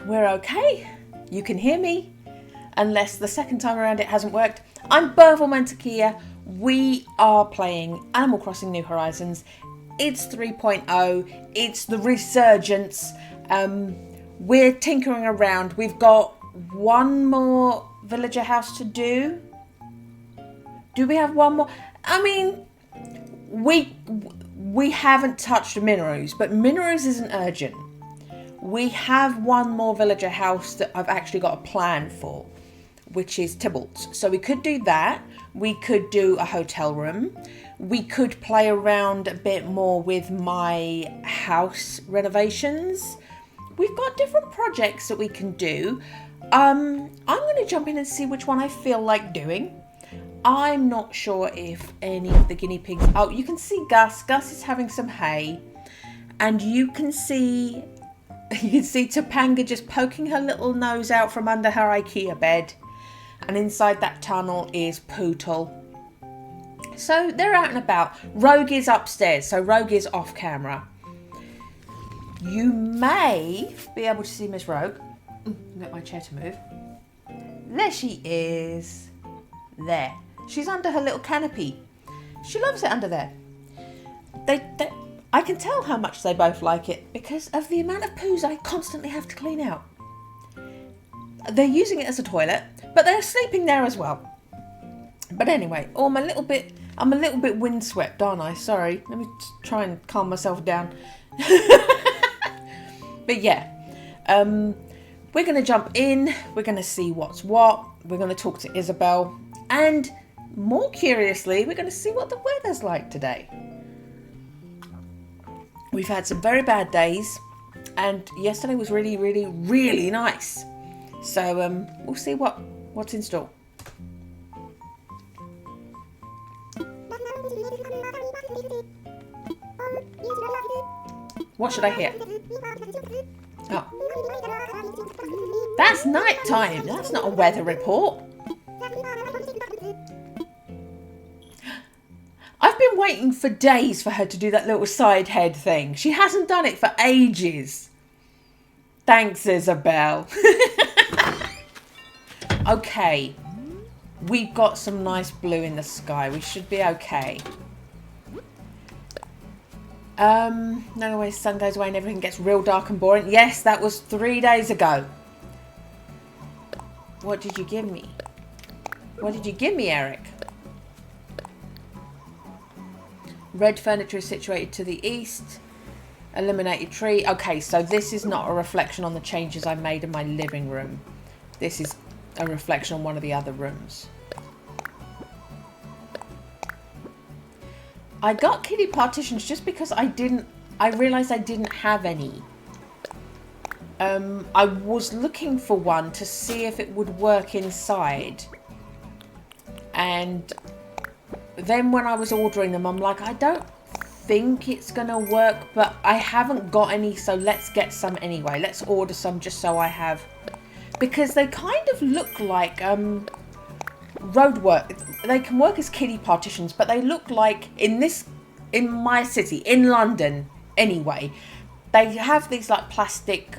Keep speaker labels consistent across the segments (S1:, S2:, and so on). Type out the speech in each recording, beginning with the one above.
S1: we're okay. You can hear me, unless the second time around it hasn't worked. I'm Burville Mantakia. We are playing Animal Crossing New Horizons. It's 3.0. It's the resurgence. We're tinkering around. We've got one more villager house to do. Do we have one more? I mean, we haven't touched Mineroos, but Mineroos isn't urgent. We have one more villager house that I've actually got a plan for, which is Tybalt's. So we could do that. We could do a hotel room. We could play around a bit more with my house renovations. We've got different projects that we can do. I'm going to jump in and see which one I feel like doing. I'm not sure if any of the guinea pigs... Oh, you can see Gus. Gus is having some hay. And you can see Topanga just poking her little nose out from under her IKEA bed. And inside that tunnel is Pootle. So they're out and about. Rogue is upstairs, so Rogue is off camera. You may be able to see Miss Rogue. Get my chair to move. There she is. There. She's under her little canopy. She loves it under there. I can tell how much they both like it because of the amount of poos I constantly have to clean out. They're using it as a toilet, but they're sleeping there as well. But anyway, I'm a little bit windswept, aren't I? Sorry. Let me try and calm myself down. But yeah, we're going to jump in. We're going to see what's what. We're going to talk to Isabel. And more curiously, we're going to see what the weather's like today. We've had some very bad days. And yesterday was really, really, really nice. So we'll see what's in store. What should I hear? Oh. That's night time. That's not a weather report. I've been waiting for days for her to do that little side head thing. She hasn't done it for ages. Thanks, Isabel. Okay. We've got some nice blue in the sky. We should be okay. No way, sun goes away and everything gets real dark and boring. Yes, that was 3 days ago. What did you give me? What did you give me, Eric? Red furniture is situated to the east. Eliminated tree. Okay, so this is not a reflection on the changes I made in my living room. This is a reflection on one of the other rooms. I got kitty partitions just because I realised I didn't have any. I was looking for one to see if it would work inside. And then when I was ordering them, I'm like, I don't think it's going to work, but I haven't got any, so let's get some anyway. Let's order some just so I have... Because they kind of look like roadwork. They can work as kiddie partitions, but they look like in my city, in London anyway, they have these like plastic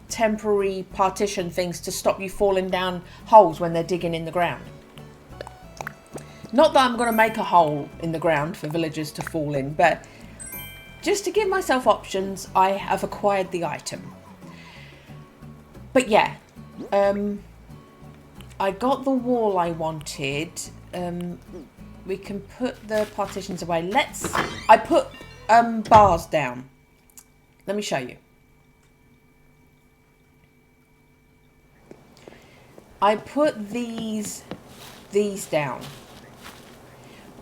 S1: temporary partition things to stop you falling down holes when they're digging in the ground. Not that I'm going to make a hole in the ground for villagers to fall in, but just to give myself options, I have acquired the item. But yeah, I got the wall I wanted. We can put the partitions away. I put bars down. Let me show you. I put these down.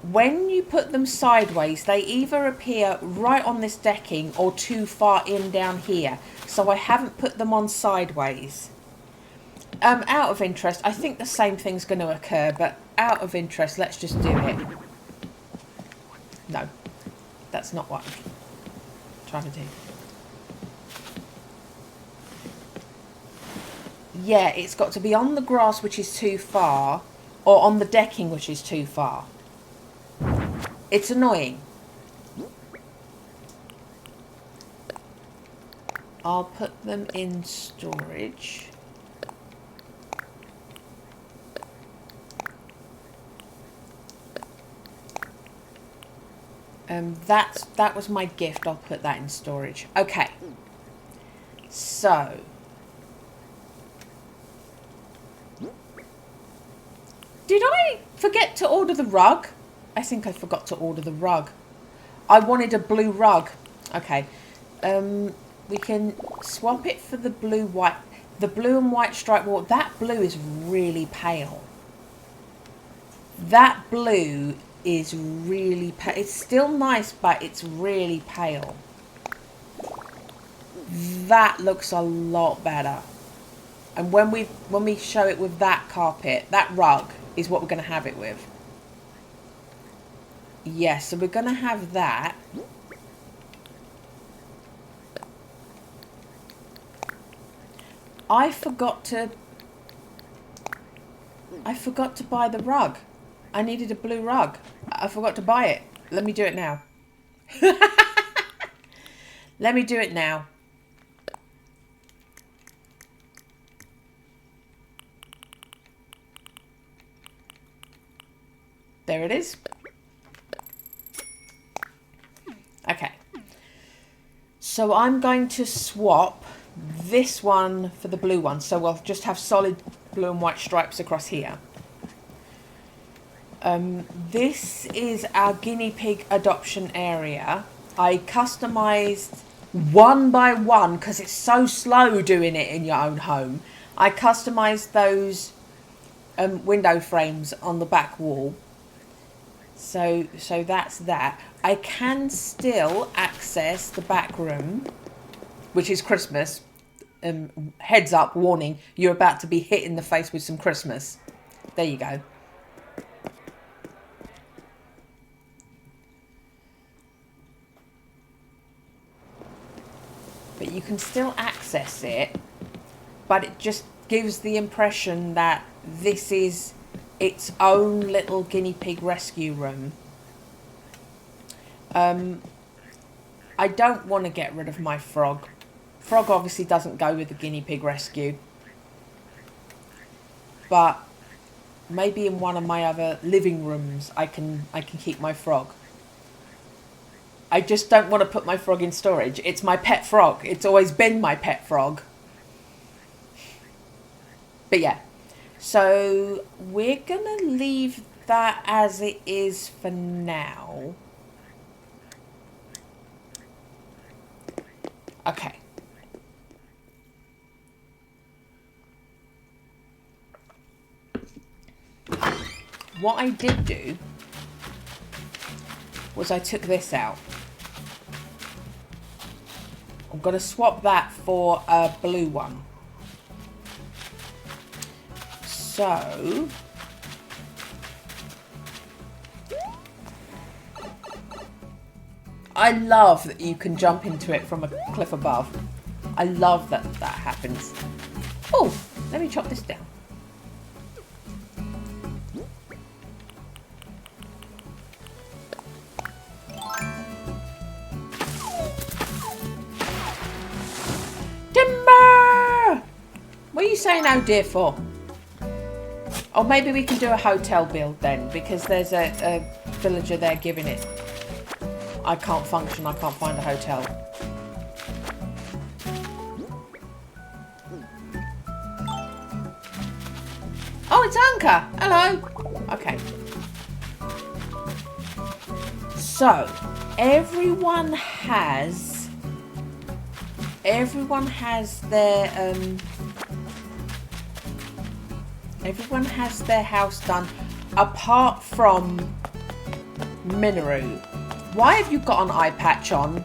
S1: When you put them sideways, they either appear right on this decking or too far in down here. So I haven't put them on sideways. Out of interest, I think the same thing's going to occur, but out of interest, let's just do it. No, that's not what I'm trying to do. Yeah, it's got to be on the grass, which is too far, or on the decking, which is too far. It's annoying. I'll put them in storage. That was my gift. I'll put that in storage. Okay. So. Did I forget to order the rug? I think I forgot to order the rug. I wanted a blue rug. Okay. We can swap it for the blue-white. The blue and white stripe wall. That blue is really pale. That blue is really pale. It's still nice, but it's really pale. That looks a lot better. And when we show it with that carpet, that rug is what we're going to have it with. Yes, so we're going to have that. I forgot to buy the rug. I needed a blue rug. I forgot to buy it. Let me do it now. Let me do it now. There it is. Okay. So I'm going to swap this one for the blue one. So we'll just have solid blue and white stripes across here. This is our guinea pig adoption area. I customized one by one because it's so slow doing it in your own home. I customized those window frames on the back wall. So that's that. I can still access the back room, which is Christmas. Heads up, warning, you're about to be hit in the face with some Christmas. There you go. But you can still access it, but it just gives the impression that this is its own little guinea pig rescue room. I don't want to get rid of my frog. Frog obviously doesn't go with the guinea pig rescue. But maybe in one of my other living rooms I can keep my frog. I just don't want to put my frog in storage. It's my pet frog. It's always been my pet frog. But yeah. So we're going to leave that as it is for now. Okay. What I did do was I took this out. I'm going to swap that for a blue one. So I love that you can jump into it from a cliff above. I love that that happens. Oh, let me chop this down. Timber! What are you saying oh dear for? Or maybe we can do a hotel build then, because there's a villager there giving it. I can't function, I can't find a hotel. Oh, it's Ankha! Hello! Okay. So, everyone has their house done, apart from Minoru. Why have you got an eye patch on?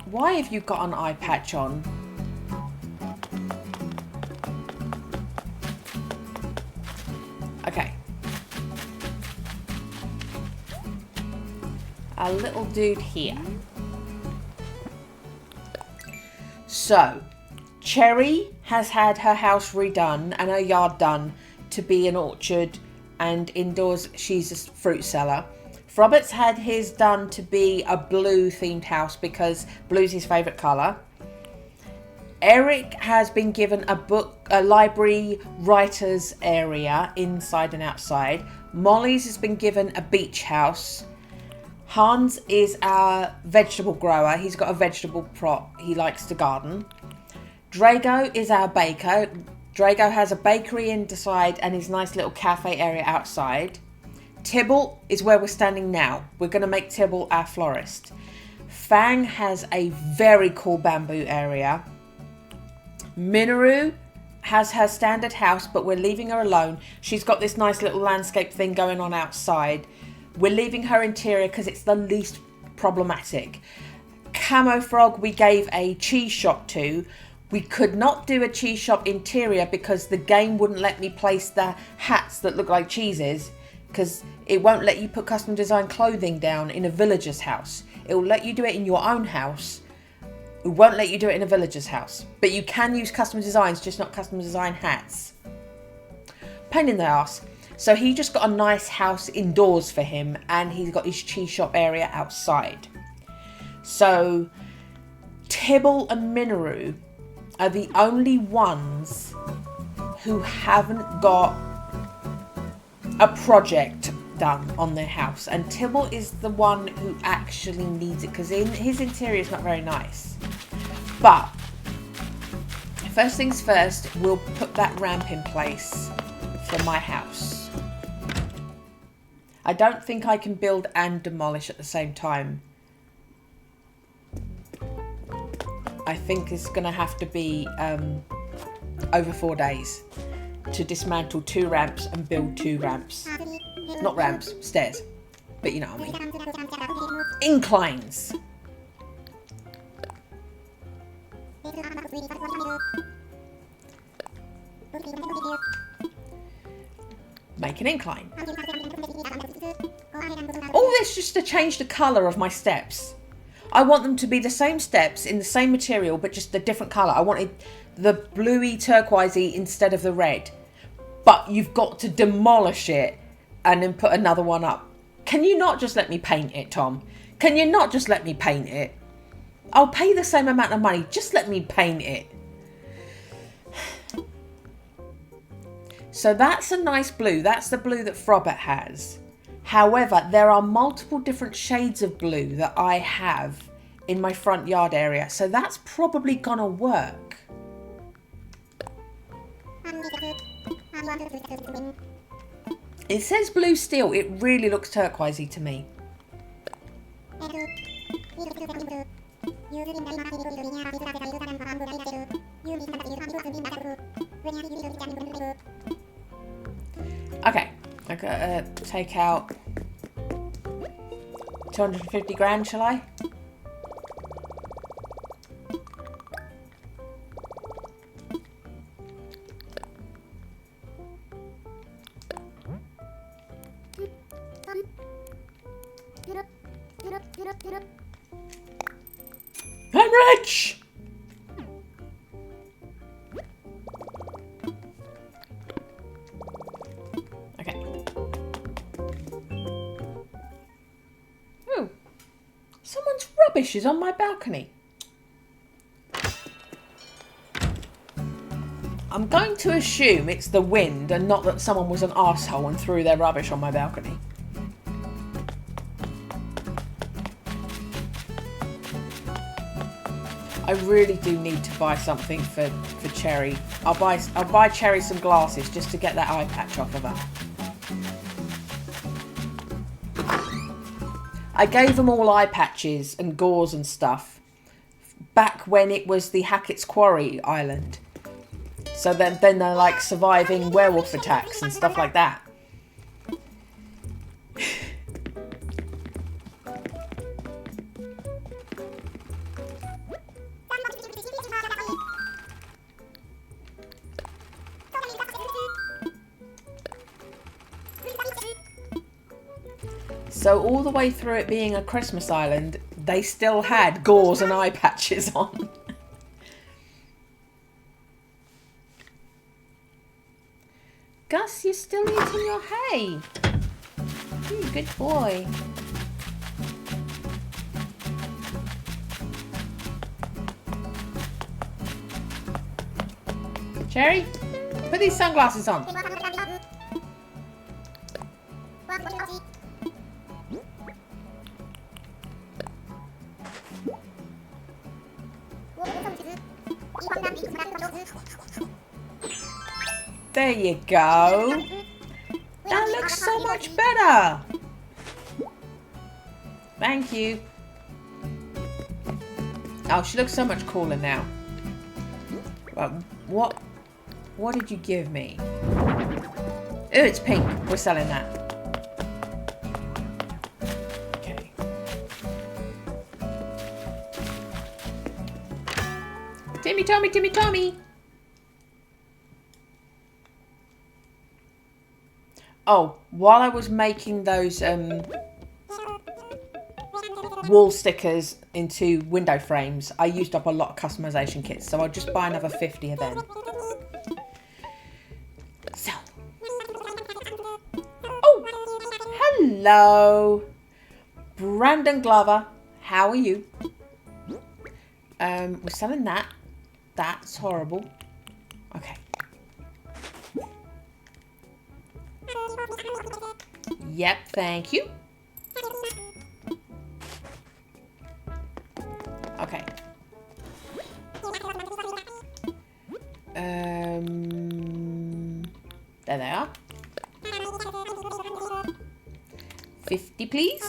S1: Why have you got an eye patch on? Okay. A little dude here. So, Cherry has had her house redone and her yard done to be an orchard, and indoors she's a fruit seller. Robert's had his done to be a blue themed house because blue's his favourite colour. Eric has been given a library writers area inside and outside. Molly's has been given a beach house. Hans is our vegetable grower. He's got a vegetable plot. He likes to garden. Drago is our baker. Drago has a bakery inside and his nice little cafe area outside. Tybalt is where we're standing now. We're going to make Tybalt our florist. Fang has a very cool bamboo area. Minoru has her standard house, but we're leaving her alone. She's got this nice little landscape thing going on outside. We're leaving her interior because it's the least problematic. Camo Frog we gave a cheese shop to. We could not do a cheese shop interior because the game wouldn't let me place the hats that look like cheeses, because it won't let you put custom design clothing down in a villager's house. It will let you do it in your own house. It won't let you do it in a villager's house. But you can use custom designs, just not custom design hats. Pain in the ass. So he just got a nice house indoors for him, and he's got his cheese shop area outside. So Tybalt and Minoru are the only ones who haven't got a project done on their house, and Tybalt is the one who actually needs it because his interior is not very nice. But first things first, we'll put that ramp in place for my house. I don't think I can build and demolish at the same time. I think it's going to have to be over 4 days to dismantle 2 ramps and build 2 ramps. Not ramps, stairs. But you know what I mean. Inclines. Make an incline. All this just to change the colour of my steps. I want them to be the same steps in the same material, but just a different colour. I wanted the bluey turquoisey instead of the red. But you've got to demolish it and then put another one up. Can you not just let me paint it, Tom? Can you not just let me paint it? I'll pay the same amount of money. Just let me paint it. So that's a nice blue. That's the blue that Frobert has. However, there are multiple different shades of blue that I have in my front yard area. So that's probably gonna work. It says blue steel. It really looks turquoisey to me. Okay, I gotta take out 250 grand, shall I? I'm rich! Okay. Ooh. Someone's rubbish is on my balcony. I'm going to assume it's the wind and not that someone was an arsehole and threw their rubbish on my balcony. I really do need to buy something for Cherry. I'll buy Cherry some glasses just to get that eye patch off of her. I gave them all eye patches and gauze and stuff back when it was the Hackett's Quarry Island. So then they're like surviving werewolf attacks and stuff like that. So all the way through it being a Christmas island, they still had gauze and eye patches on. Gus, you're still eating your hay. Good boy. Cherry, put these sunglasses on. There you go. That looks so much better. Thank you. Oh, she looks so much cooler now. What did you give me? Oh, it's pink. We're selling that. Okay. Timmy, Tommy, Timmy, Tommy. Oh, while I was making those wall stickers into window frames, I used up a lot of customization kits, so I'll just buy another 50 of them. So. Oh, hello. Brandon Glover, how are you? We're selling that. That's horrible. Okay. Yep, thank you. Okay. There they are. 50, please.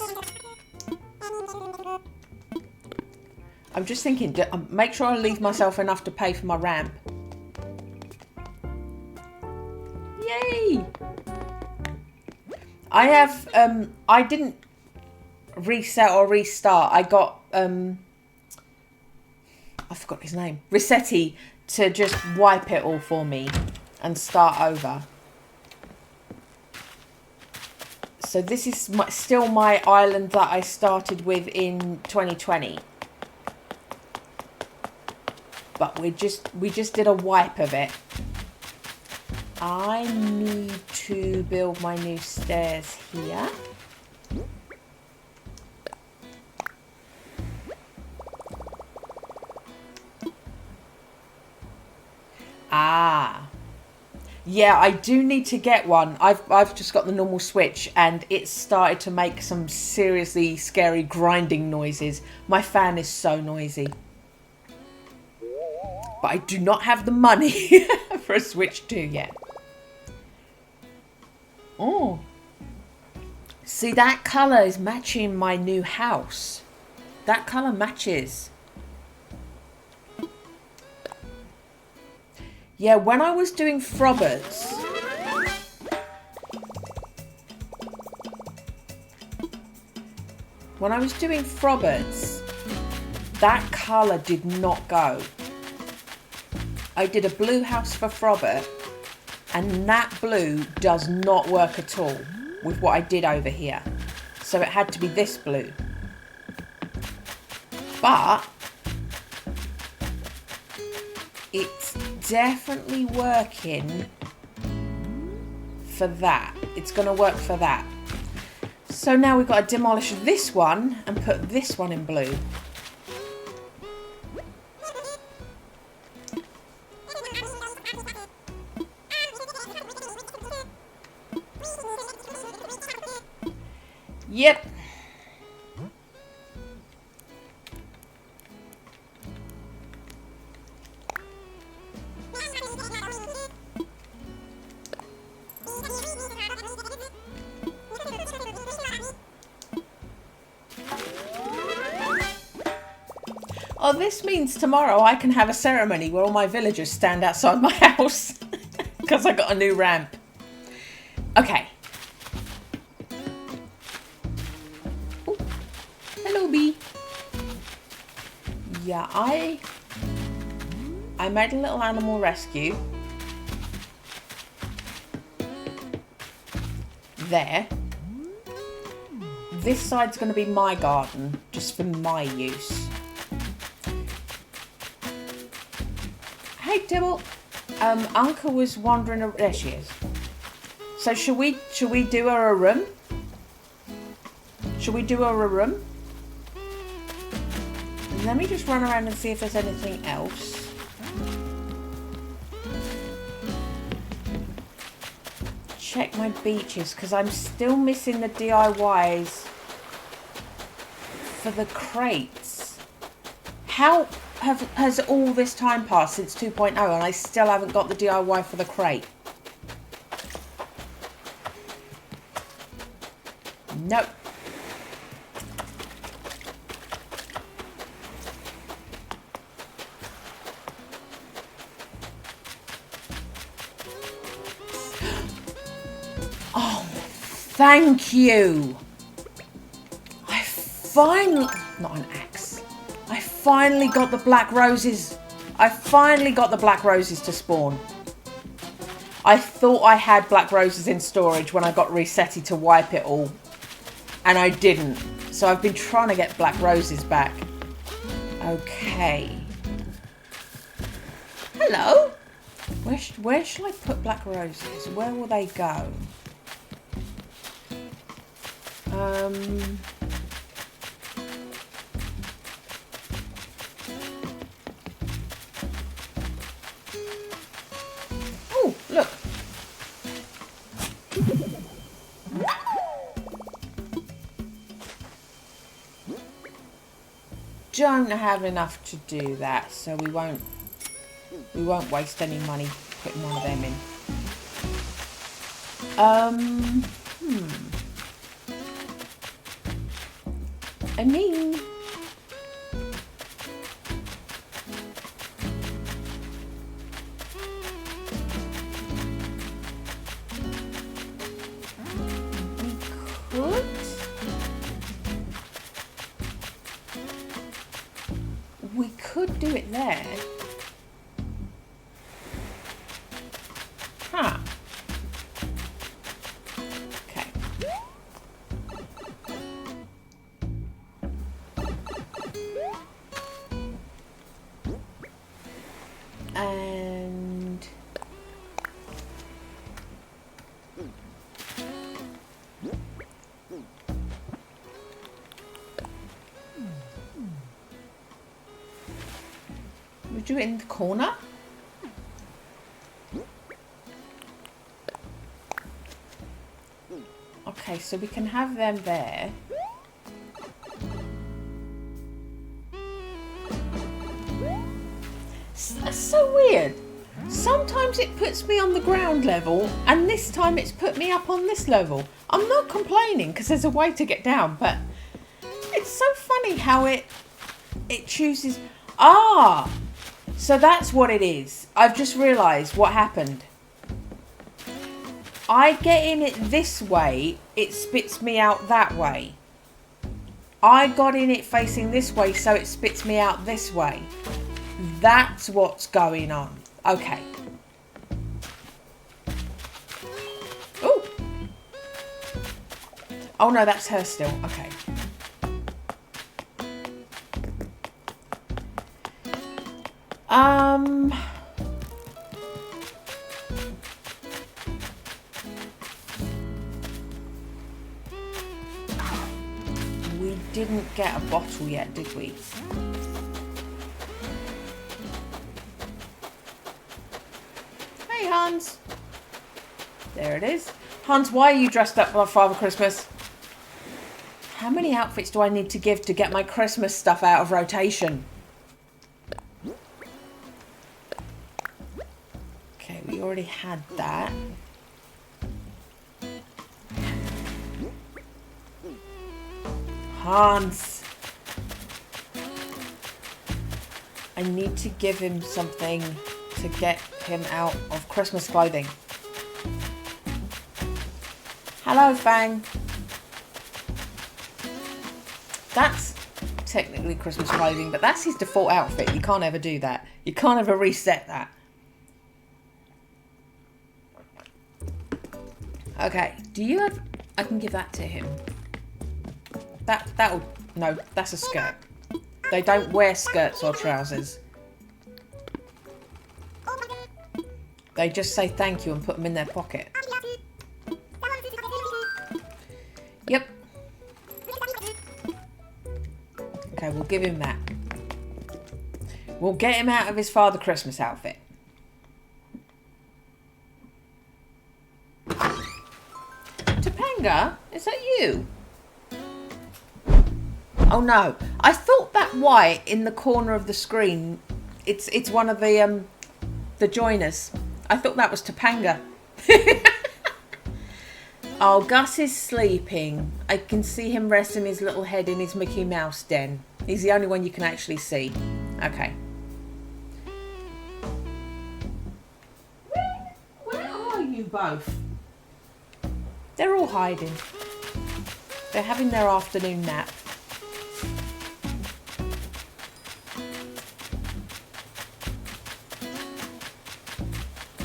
S1: I'm just thinking, make sure I leave myself enough to pay for my ramp. Yay! I have, I didn't reset or restart. I got, I forgot his name. Rossetti to just wipe it all for me and start over. So this is still my island that I started with in 2020. But we just did a wipe of it. I need to build my new stairs here. Ah. Yeah, I do need to get one. I've just got the normal Switch and it's started to make some seriously scary grinding noises. My fan is so noisy. But I do not have the money for a Switch 2 yet. Oh. See, that colour is matching my new house. That colour matches. Yeah, when I was doing Frobberts, that colour did not go. I did a blue house for Frobbert, and that blue does not work at all with what I did over here. So it had to be this blue. But it's definitely working for that. It's going to work for that. So now we've got to demolish this one and put this one in blue. Yep. Oh, this means tomorrow I can have a ceremony where all my villagers stand outside my house because I got a new ramp. Okay. Ooh. Hello, bee. Yeah, I made a little animal rescue. There. This side's going to be my garden, just for my use. Hey, Tibble. Ankha was wandering around. There she is. So should we do her a room? Should we do her a room? Let me just run around and see if there's anything else. check my beaches because I'm still missing the DIYs for the crates. How has all this time passed since 2.0 and I still haven't got the DIY for the crate? Nope. Oh, thank you. I finally... Not an axe. I finally got the black roses. I finally got the black roses to spawn. I thought I had black roses in storage when I got resetted to wipe it all. And I didn't. So I've been trying to get black roses back. Okay. Hello. Where shall I put black roses? Where will they go? Oh, look. Don't have enough to do that, so we won't waste any money putting one of them in. I mean, we could do it there. Huh. Okay. And we do it in the corner. Okay, so we can have them there. That's so weird. Sometimes it puts me on the ground level, and this time it's put me up on this level. I'm not complaining because there's a way to get down, but it's so funny how it chooses. Ah, so that's what it is. I've just realised what happened. I get in it this way, it spits me out that way. I got in it facing this way, so it spits me out this way. That's what's going on. Okay. Ooh. Oh no, that's her still. Okay. We didn't get a bottle yet, did we? Hey, Hans. There it is. Hans, why are you dressed up like Father Christmas? How many outfits do I need to give to get my Christmas stuff out of rotation? Okay, we already had that. Hans. I need to give him something to get him out of Christmas clothing. Hello, Fang. That's technically Christmas clothing, but that's his default outfit. You can't ever do that. You can't ever reset that. Okay, do you have... I can give that to him. That'll... No, that's a skirt. They don't wear skirts or trousers. They just say thank you and put them in their pocket. Yep. Okay, we'll give him that. We'll get him out of his Father Christmas outfit. Topanga, is that you? Oh no, I thought that white in the corner of the screen, it's one of the joiners. I thought that was Topanga. Oh, Gus is sleeping. I can see him resting his little head in his Mickey Mouse den. He's the only one you can actually see. Okay. Where are you both? They're all hiding. They're having their afternoon nap.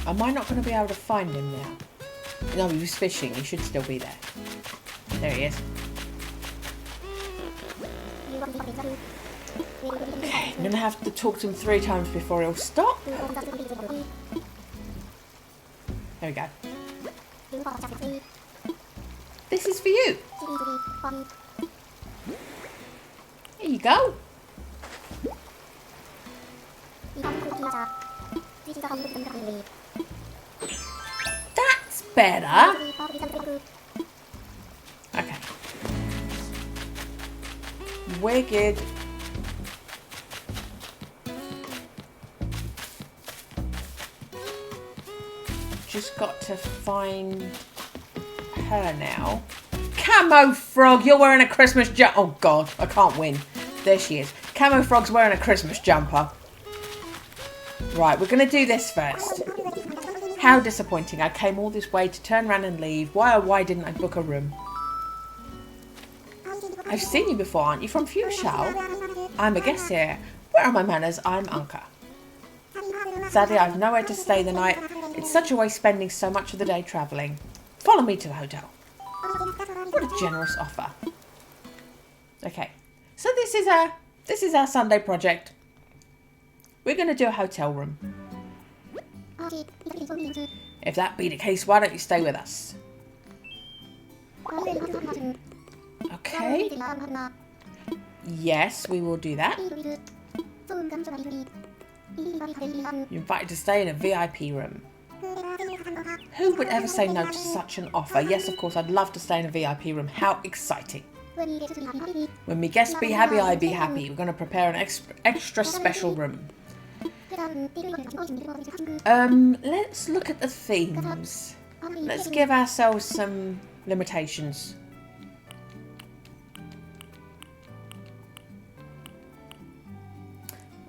S1: Am I not going to be able to find him now? No, he was fishing. He should still be there. There he is. Okay, I'm going to have to talk to him 3 times before he'll stop. There we go. This is for you. Here you go. That's better. Okay. We're good. Just got to find her now. Camo Frog, you're wearing a Christmas jumper. Oh God, I can't win. There she is. Camo Frog's wearing a Christmas jumper. Right, we're going to do this first. How disappointing. I came all this way to turn around and leave. Why didn't I book a room? I've seen you before, aren't you? From Fuchsia? I'm a guest here. Where are my manners? I'm Ankha. Sadly, I've nowhere to stay the night. It's such a waste spending so much of the day travelling. Follow me to the hotel. What a generous offer. Okay, so this is our Sunday project. We're going to do a hotel room. If that be the case, why don't you stay with us? Okay. Yes, we will do that. You're invited to stay in a VIP room. Who would ever say no to such an offer? Yes, of course, I'd love to stay in a VIP room. How exciting. When me guests be happy, I be happy. We're going to prepare an extra special room. Let's look at the themes. Let's give ourselves some limitations.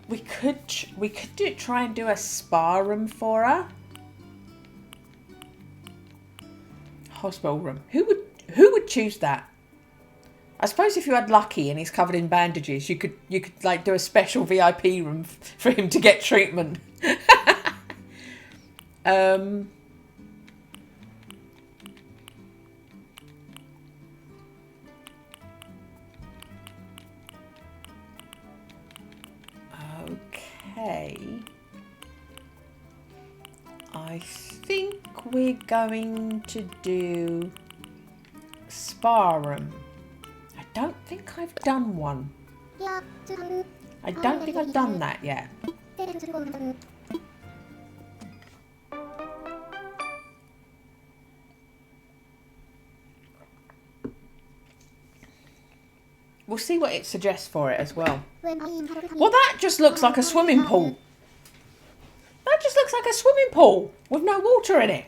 S1: We could try and do a spa room for her. Hospital room. Who would choose that? I suppose if you had Lucky and he's covered in bandages, you could like do a special VIP room for him to get treatment. Okay. I think we're going to do spa room. I don't think I've done one. I don't think I've done that yet. We'll see what it suggests for it as well. Well, that just looks like a swimming pool. That just looks like a swimming pool with no water in it.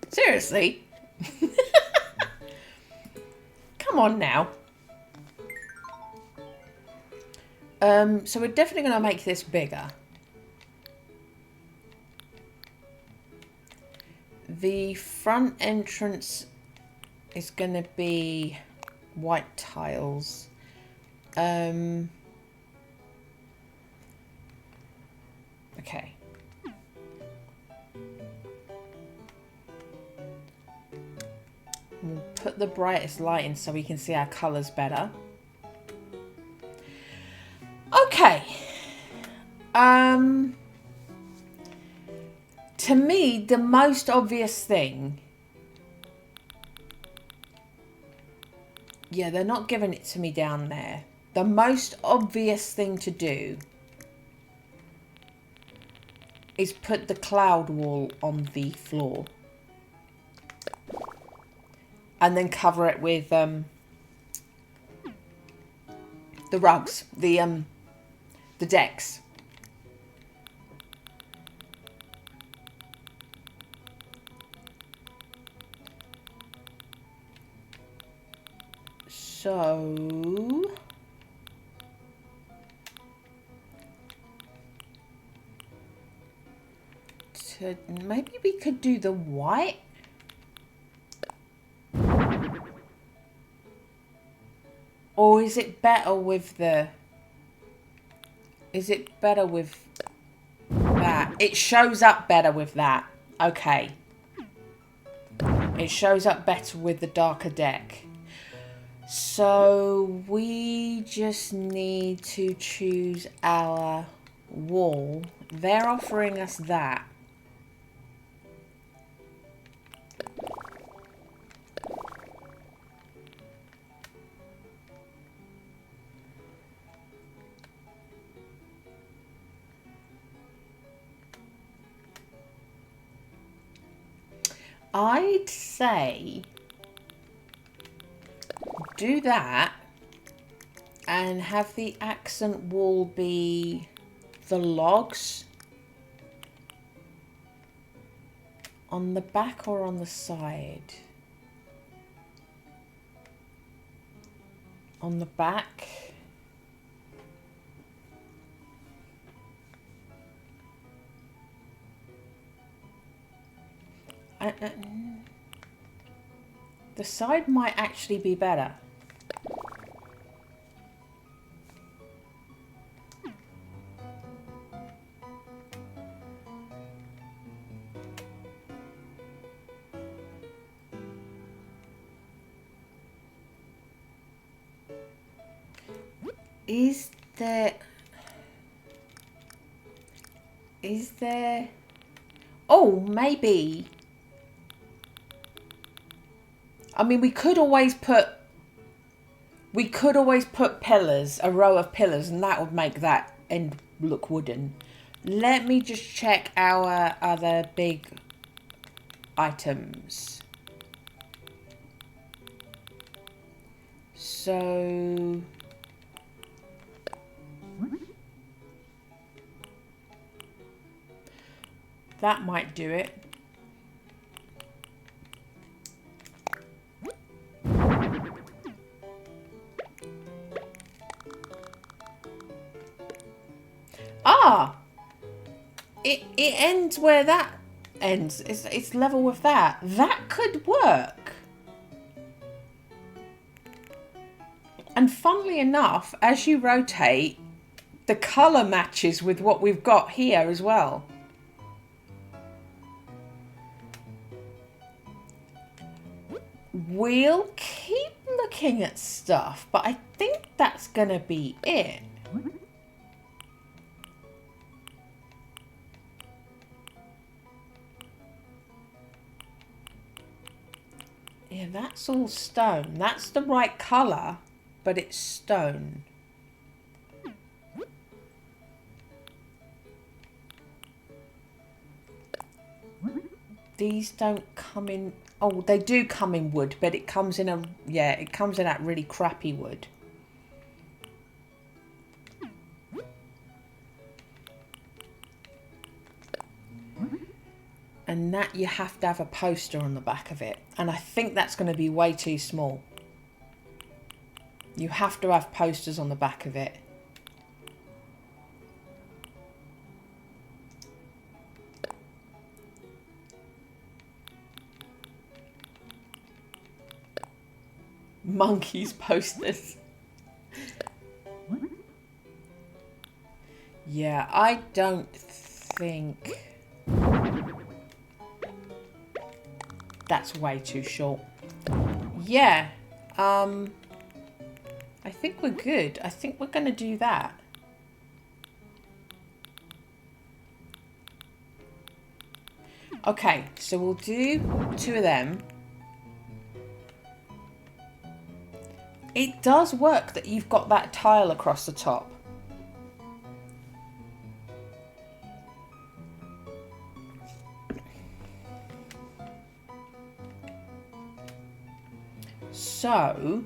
S1: Seriously? Come on now. So we're definitely going to make this bigger. The front entrance is going to be white tiles. Okay. We'll put the brightest light in so we can see our colours better. Okay. To me, the most obvious thing... Yeah, they're not giving it to me down there. The most obvious thing to do is put the cloud wall on the floor. And then cover it with the rugs, the decks. So maybe we could do the white. Or is it better with the... Is it better with that? It shows up better with that. Okay. It shows up better with the darker deck. So we just need to choose our wall. They're offering us that. I'd say do that and have the accent wall be the logs on the back or on the side. On the back. The side might actually be better. Is there... Oh, maybe... I mean, we could always put pillars, a row of pillars, and that would make that end look wooden. Let me just check our other big items. So... that might do it. Ah! It ends where that ends. It's level with that. That could work. And funnily enough, as you rotate, the colour matches with what we've got here as well. We'll keep looking at stuff, but I think that's going to be it. Yeah, that's all stone. That's the right colour, but it's stone. These don't come in... Oh, they do come in wood, but it comes in a... Yeah, it comes in that really crappy wood. And that you have to have a poster on the back of it. And I think that's going to be way too small. You have to have posters on the back of it. Monkeys posters. Yeah, I don't think that's way too short. Yeah, I think we're good. I think we're going to do that. Okay, so we'll do 2 of them. It does work that you've got that tile across the top. So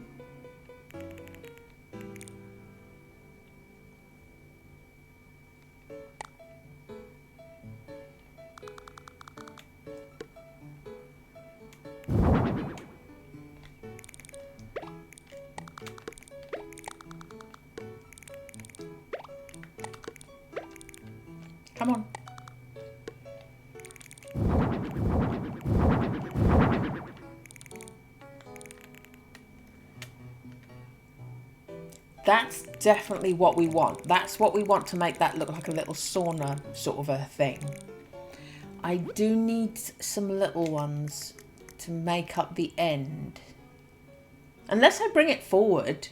S1: come on. That's definitely what we want. That's what we want to make that look like a little sauna sort of a thing. I do need some little ones to make up the end. Unless I bring it forward.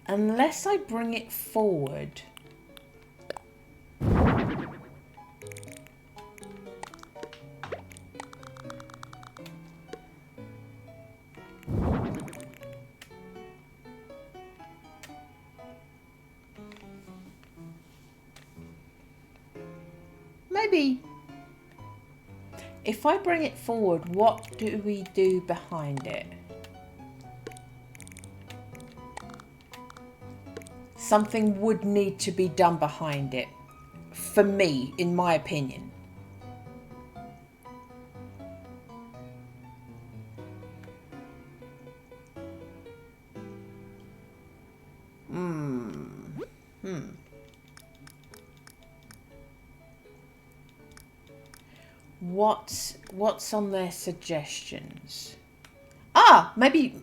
S1: Unless I bring it forward. Maybe. If I bring it forward, what do we do behind it? Something would need to be done behind it. For me, in my opinion. What's on their suggestions? Ah, maybe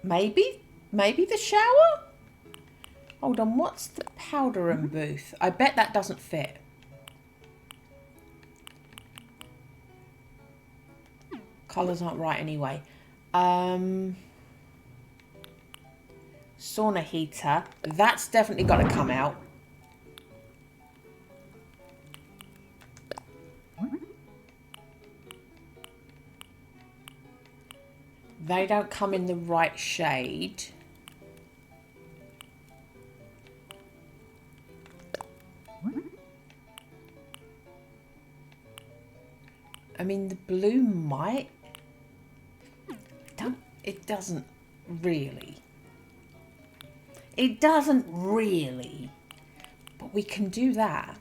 S1: the shower? Hold on, what's the powder room booth? I bet that doesn't fit. Colours aren't right anyway. Sauna heater. That's definitely got to come out. They don't come in the right shade. I mean, the blue might. It doesn't really. It doesn't really. But we can do that.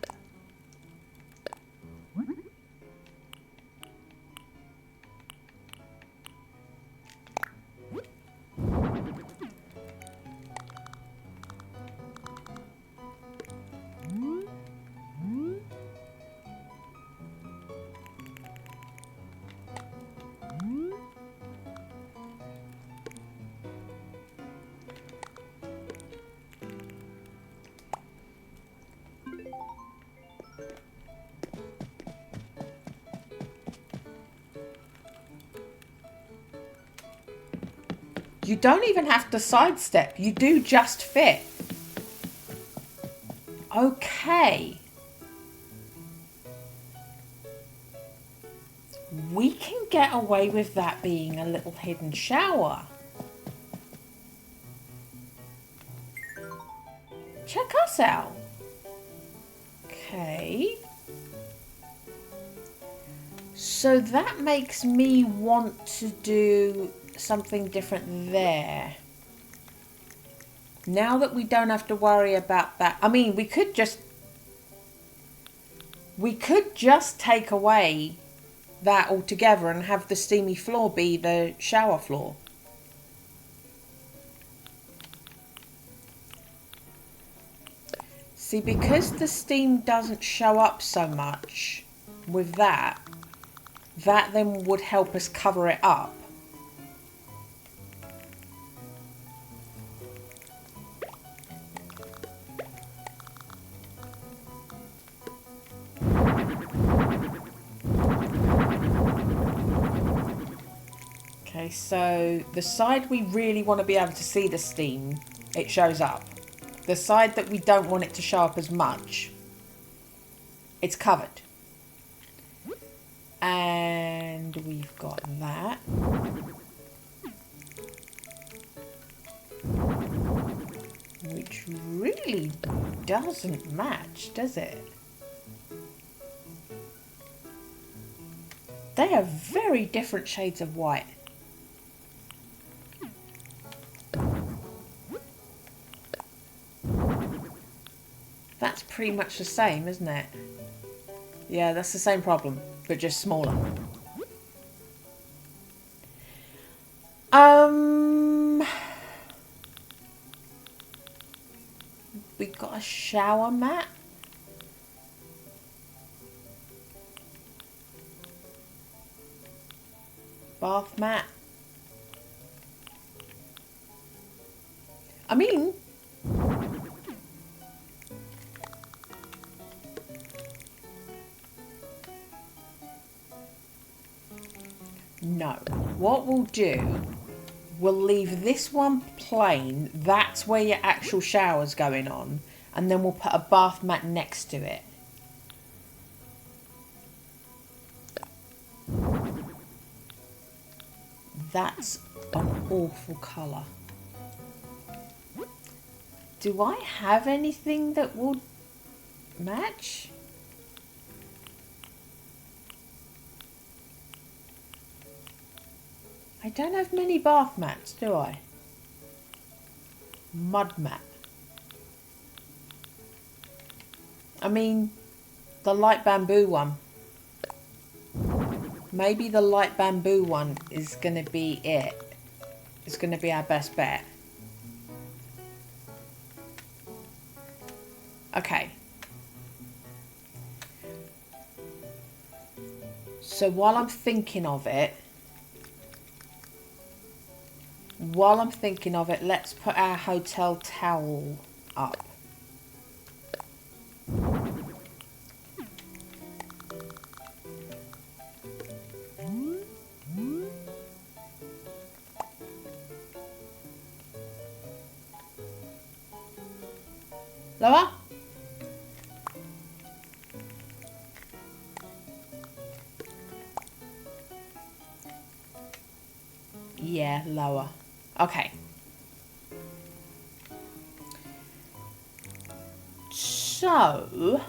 S1: You don't even have to sidestep. You do just fit. Okay. We can get away with that being a little hidden shower. Check us out. Okay. So that makes me want to do something different there. Now that we don't have to worry about that. I mean, we could just take away that altogether and have the steamy floor be the shower floor. See, because the steam doesn't show up so much with that then would help us cover it up. Okay, so the side we really want to be able to see the steam, it shows up. The side that we don't want it to show up as much, it's covered. And we've got that. Which really doesn't match, does it? They are very different shades of white. That's pretty much the same, isn't it? Yeah, that's the same problem, but just smaller. We got a shower mat. Bath mat. I mean, no. What we'll do, we'll leave this one plain. That's where your actual shower's going on. And then we'll put a bath mat next to it. That's an awful colour. Do I have anything that will match? I don't have many bath mats, do I? Mud mat. I mean, the light bamboo one. Maybe the light bamboo one is going to be it. It's going to be our best bet. Okay. So while I'm thinking of it, let's put our hotel towel up. Lower? Yeah, lower. Okay. So,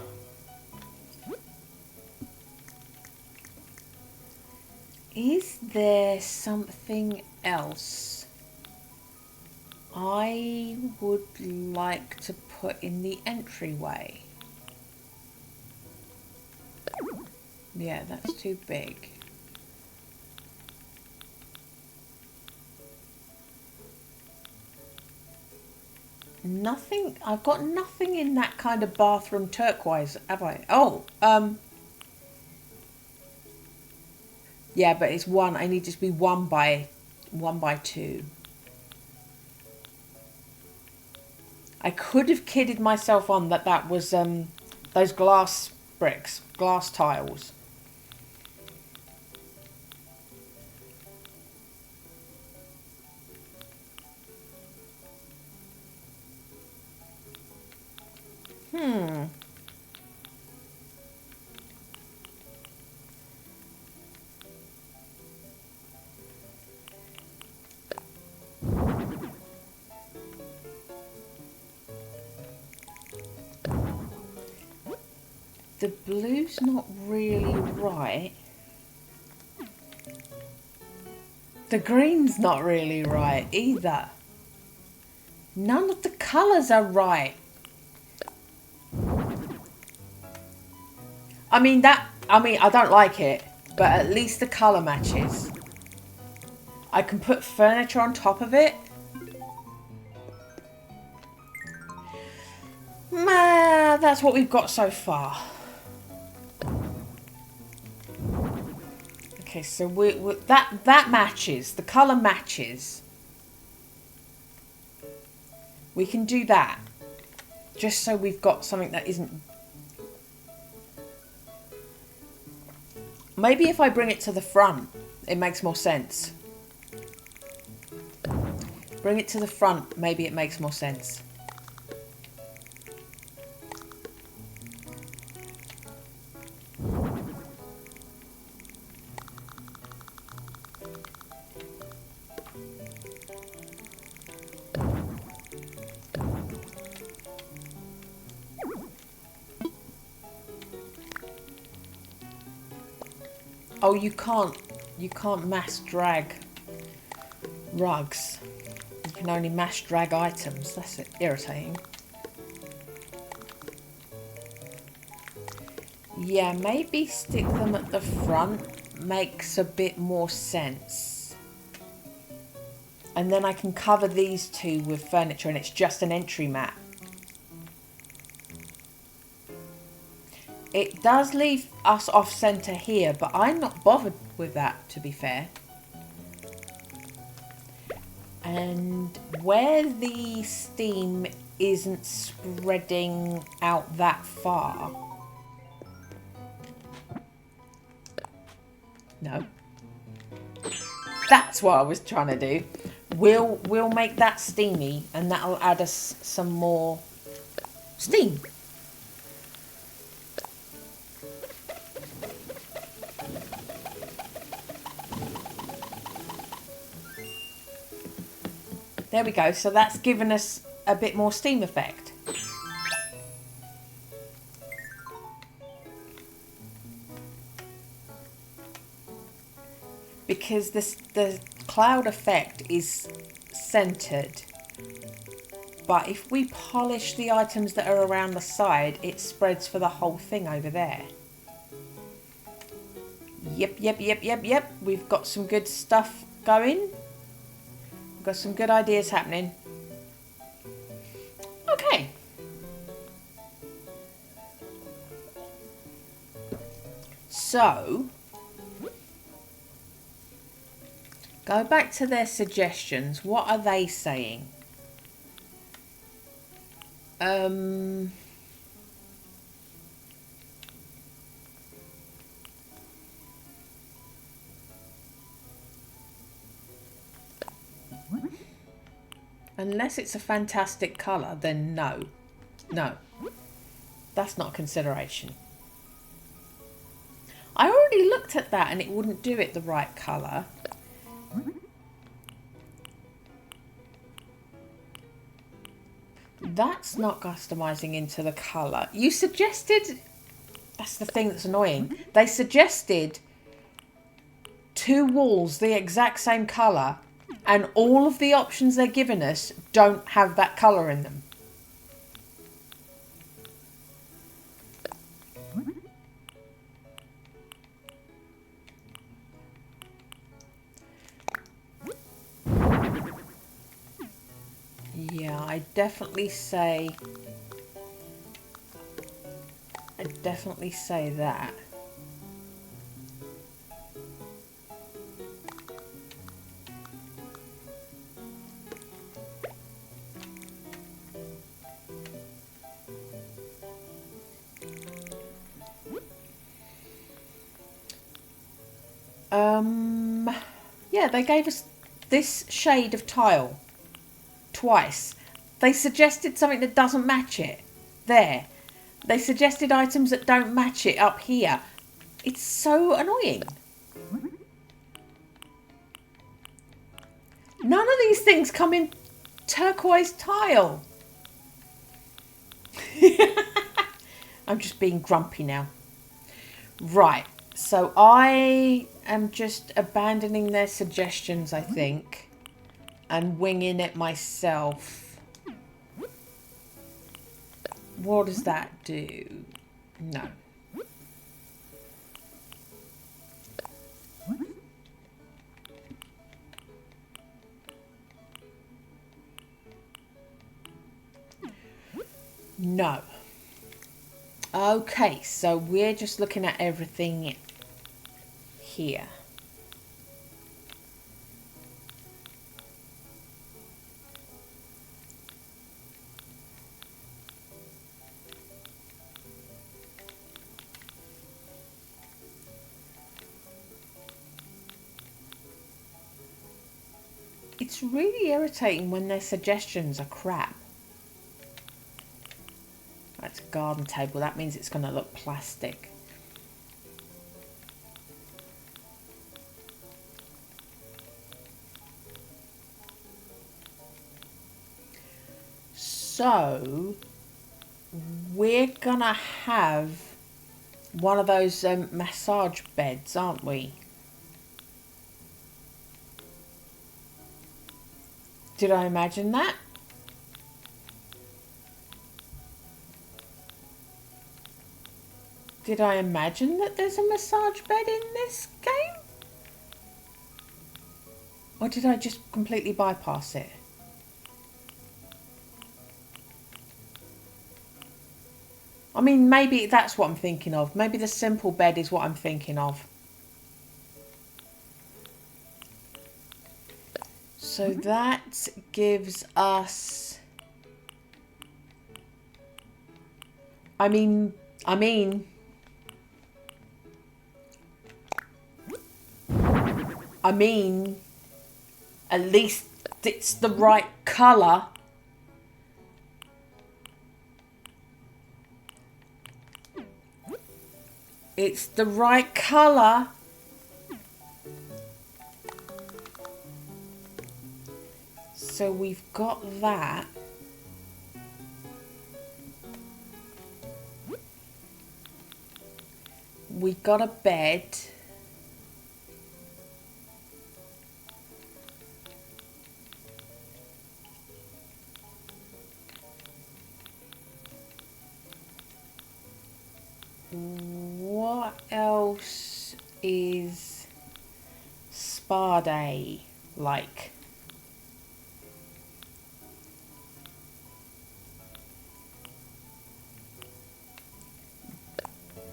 S1: is there something else I would like to put in the entryway? Yeah, that's too big. Nothing, I've got nothing in that kind of bathroom turquoise, have I? Oh, yeah, but it's one, I need to be one by 2. I could have kidded myself on that was those glass bricks, glass tiles. The blue's not really right. The green's not really right either. None of the colours are right. I mean, I don't like it, but at least the colour matches. I can put furniture on top of it. That's what we've got so far. Okay, so that matches. The colour matches. We can do that. Just so we've got something that isn't... Maybe if I bring it to the front, it makes more sense. Bring it to the front, maybe it makes more sense. Oh, you can't mass drag rugs. You can only mass drag items. That's irritating. Yeah, maybe stick them at the front makes a bit more sense. And then I can cover these two with furniture and it's just an entry mat. It does leave us off centre here, but I'm not bothered with that, to be fair. And where the steam isn't spreading out that far. No. That's what I was trying to do. We'll make that steamy and that'll add us some more steam. There we go. So that's given us a bit more steam effect. Because the cloud effect is centered. But if we polish the items that are around the side, it spreads for the whole thing over there. Yep. We've got some good stuff going. We've got some good ideas happening. Okay. So, go back to their suggestions. What are they saying? Unless it's a fantastic colour, then no. No. That's not a consideration. I already looked at that and it wouldn't do it the right colour. That's not customising into the colour. You suggested... That's the thing that's annoying. They suggested 2 walls the exact same colour and all of the options they're giving us don't have that colour in them. Yeah, I definitely say that. Yeah, they gave us this shade of tile twice. They suggested something that doesn't match it there. They suggested items that don't match it up here. It's so annoying. None of these things come in turquoise tile. I'm just being grumpy now. Right, so I am just abandoning their suggestions, I think, and winging it myself. What does that do? No. No. Okay, so we're just looking at everything here. It's really irritating when their suggestions are crap. That's a garden table. That means it's going to look plastic. So, we're going to have one of those massage beds, aren't we? Did I imagine that? Did I imagine that there's a massage bed in this game? Or did I just completely bypass it? I mean, maybe that's what I'm thinking of. Maybe the simple bed is what I'm thinking of. So that gives us... I mean, at least it's the right colour. It's the right colour. So we've got that. We got a bed. What else is Spa Day like?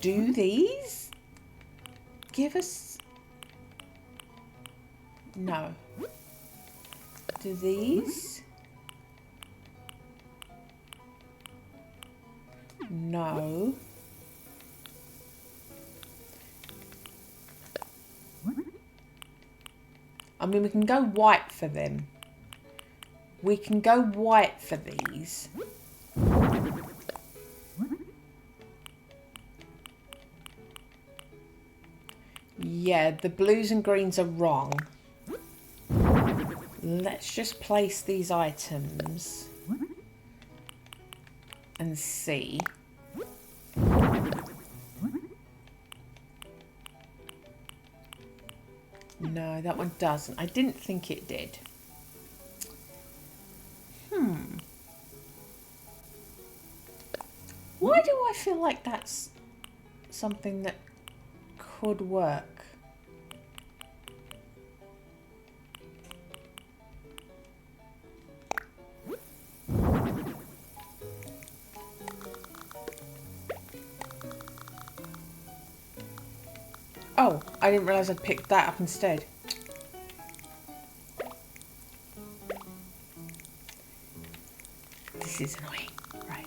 S1: Do these give us... No. Do these? No. I mean, we can go white for them. We can go white for these. Yeah, the blues and greens are wrong. Let's just place these items and see. No, that one doesn't. I didn't think it did. Why do I feel like that's something that could work? Oh, I didn't realise I'd picked that up instead. This is annoying. Right.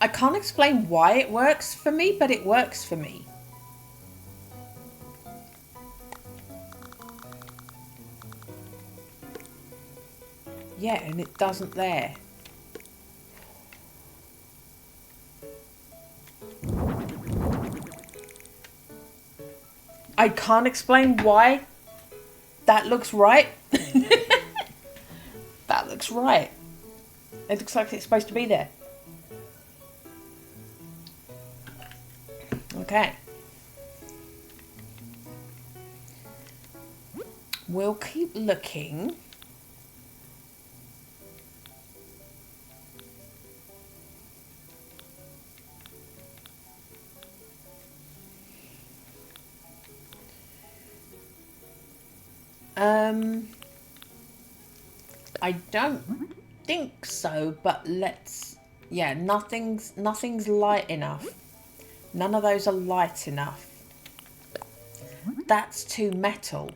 S1: I can't explain why it works for me, but it works for me. Yeah, and it doesn't there. I can't explain why that looks right. That looks right. It looks like it's supposed to be there. Okay. We'll keep looking. I don't think so, but let's... Yeah, nothing's light enough. None of those are light enough. That's too metal.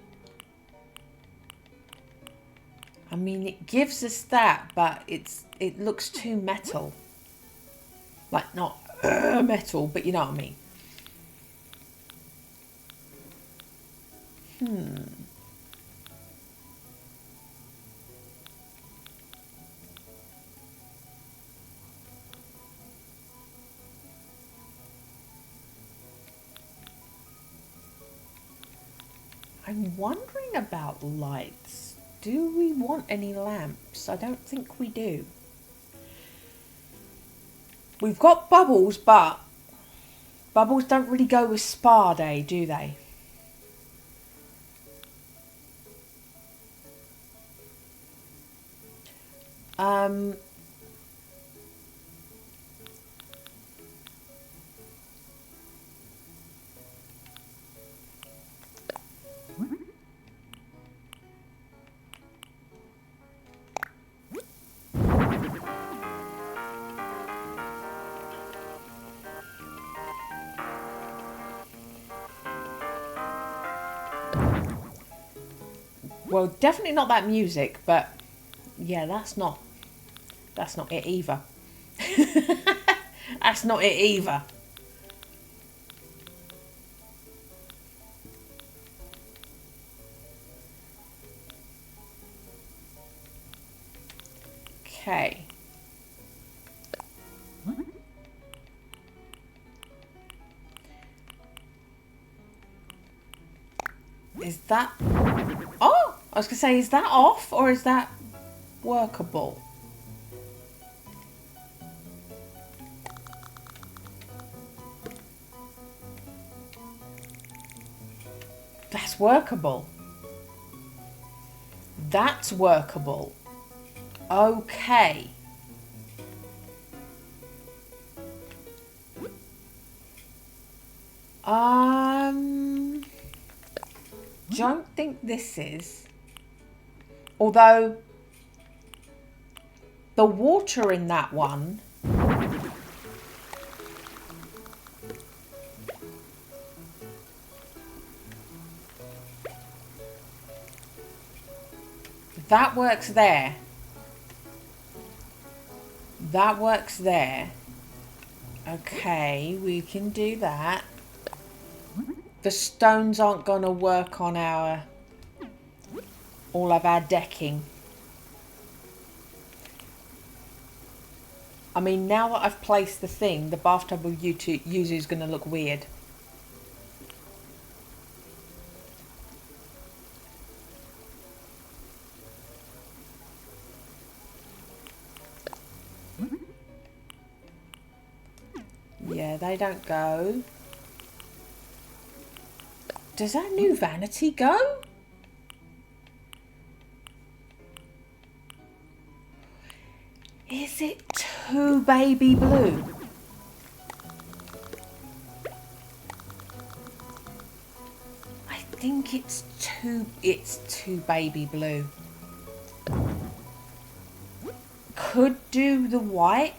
S1: I mean, it gives us that, but it looks too metal. Like, not metal, but you know what I mean. I'm wondering about lights. Do we want any lamps? I don't think we do. We've got bubbles, but bubbles don't really go with spa day, do they? Well, definitely not that music, but yeah, that's not it either. That's not it either. Okay. Is that... Oh! I was going to say, is that off or is that workable? That's workable. That's workable. Okay. Don't think this is. Although the water in that one that works there. That works there. Okay, we can do that. The stones aren't going to work on all of our decking. I mean, now that I've placed the thing, the bathtub with yuzu is going to look weird. Yeah, they don't go. Does our new vanity go? Is it too baby blue? I think it's too baby blue. Could do the white.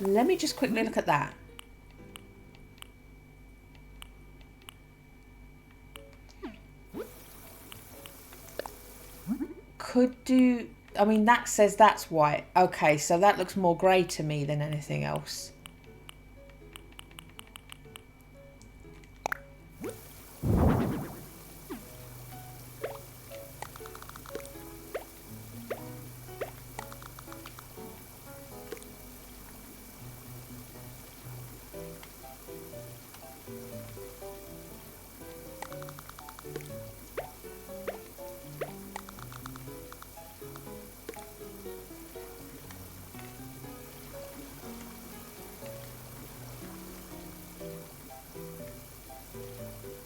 S1: Let me just quickly look at that. Could do... I mean, that says that's white. Okay, so that looks more grey to me than anything else.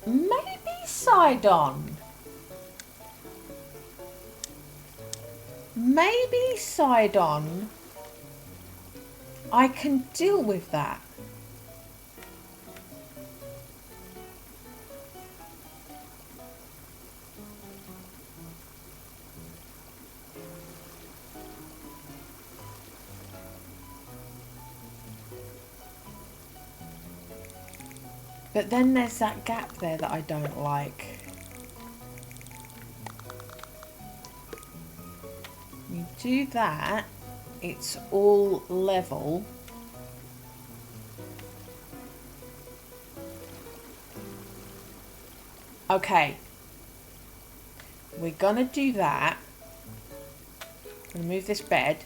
S1: Maybe Sidon. Maybe Sidon. I can deal with that. But then there's that gap there that I don't like. You do that, it's all level. Okay. We're gonna do that. I'm gonna move this bed.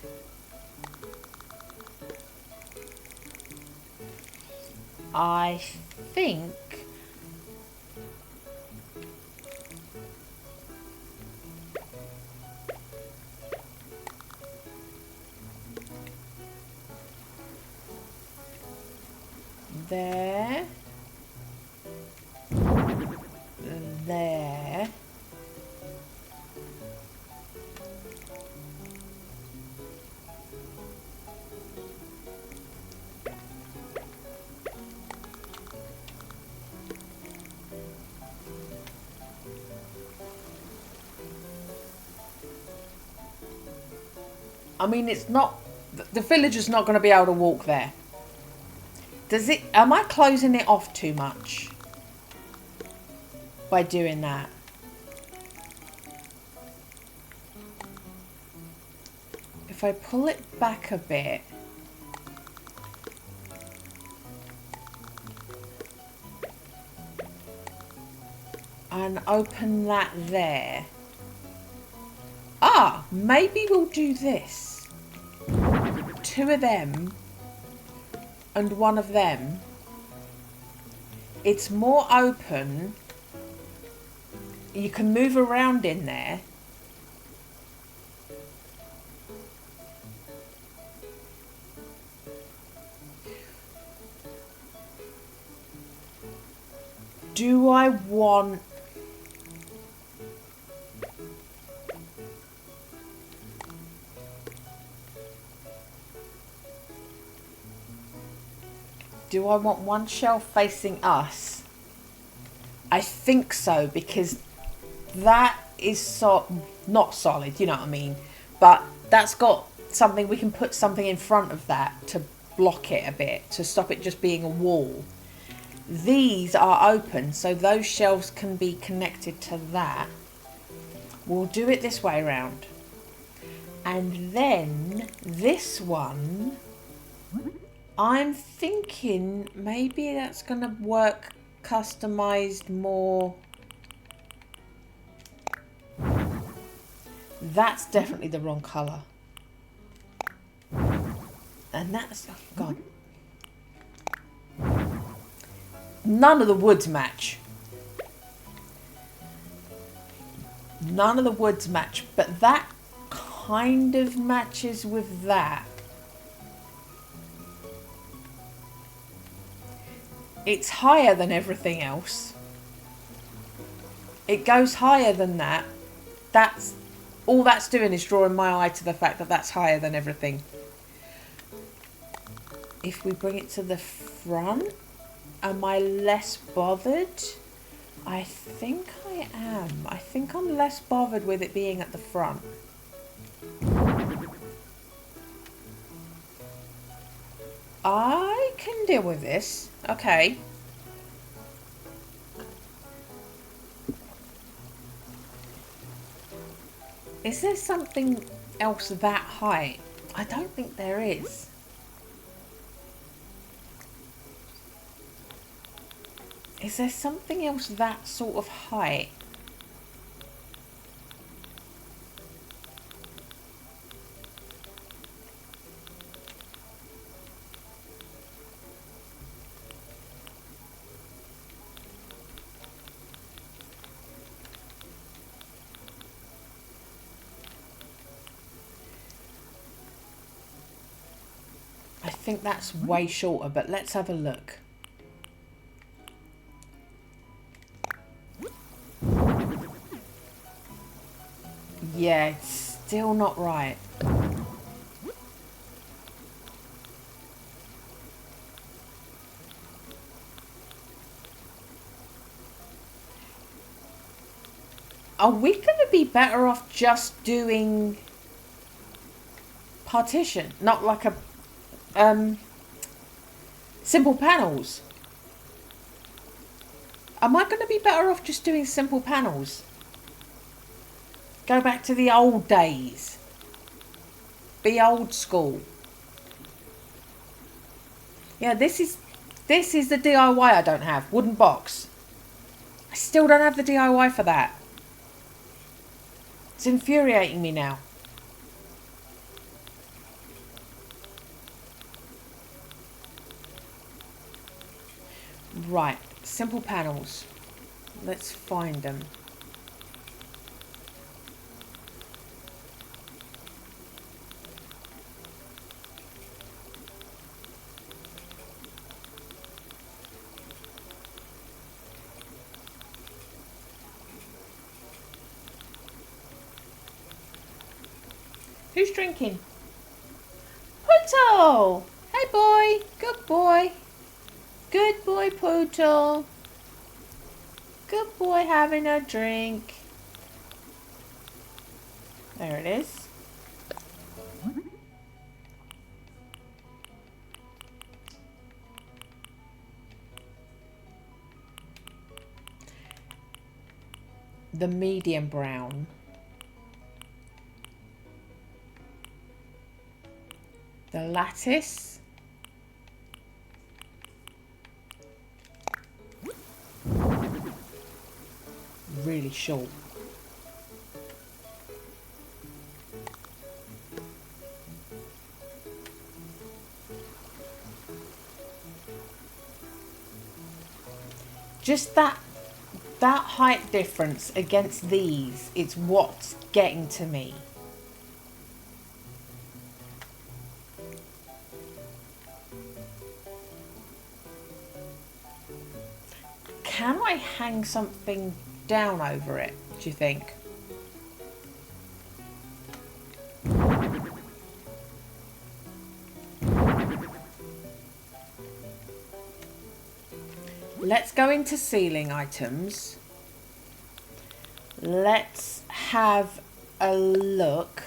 S1: I think there. There. I mean, it's not... The villager's not going to be able to walk there. Does it... Am I closing it off too much by doing that? If I pull it back a bit... and open that there... Ah, maybe we'll do this. 2 of them and 1 of them. It's more open. You can move around in there. Do I want... Do I want one shelf facing us? I think so, because that is not solid, you know what I mean? But that's got something, we can put something in front of that to block it a bit, to stop it just being a wall. These are open, so those shelves can be connected to that. We'll do it this way around. And then this one... I'm thinking maybe that's going to work customized more. That's definitely the wrong colour. And that's... Oh, God. None of the woods match. None of the woods match. But that kind of matches with that. It's higher than everything else. It goes higher than that. That's all that's doing is drawing my eye to the fact that that's higher than everything. If we bring it to the front, am I less bothered? I think I am. I think I'm less bothered with it being at the front. I can deal with this. Okay. Is there something else that height? I don't think there is. Is there something else that sort of height? I think that's way shorter, but let's have a look. Yeah, it's still not right. Are we going to be better off just doing partition? Not like a simple panels? Am I going to be better off just doing simple panels? Go back to the old days. Be old school. Yeah, this is the DIY I don't have. Wooden box. I still don't have the DIY for that. It's infuriating me now. Right, simple panels. Let's find them. Who's drinking? Poodle! Hey boy! Good boy! Good boy, Poodle! Good boy having a drink. There it is. The medium brown. The lattice. Really short. Just that height difference against these, it's what's getting to me. Can I hang something down over it, do you think? Let's go into ceiling items. Let's have a look.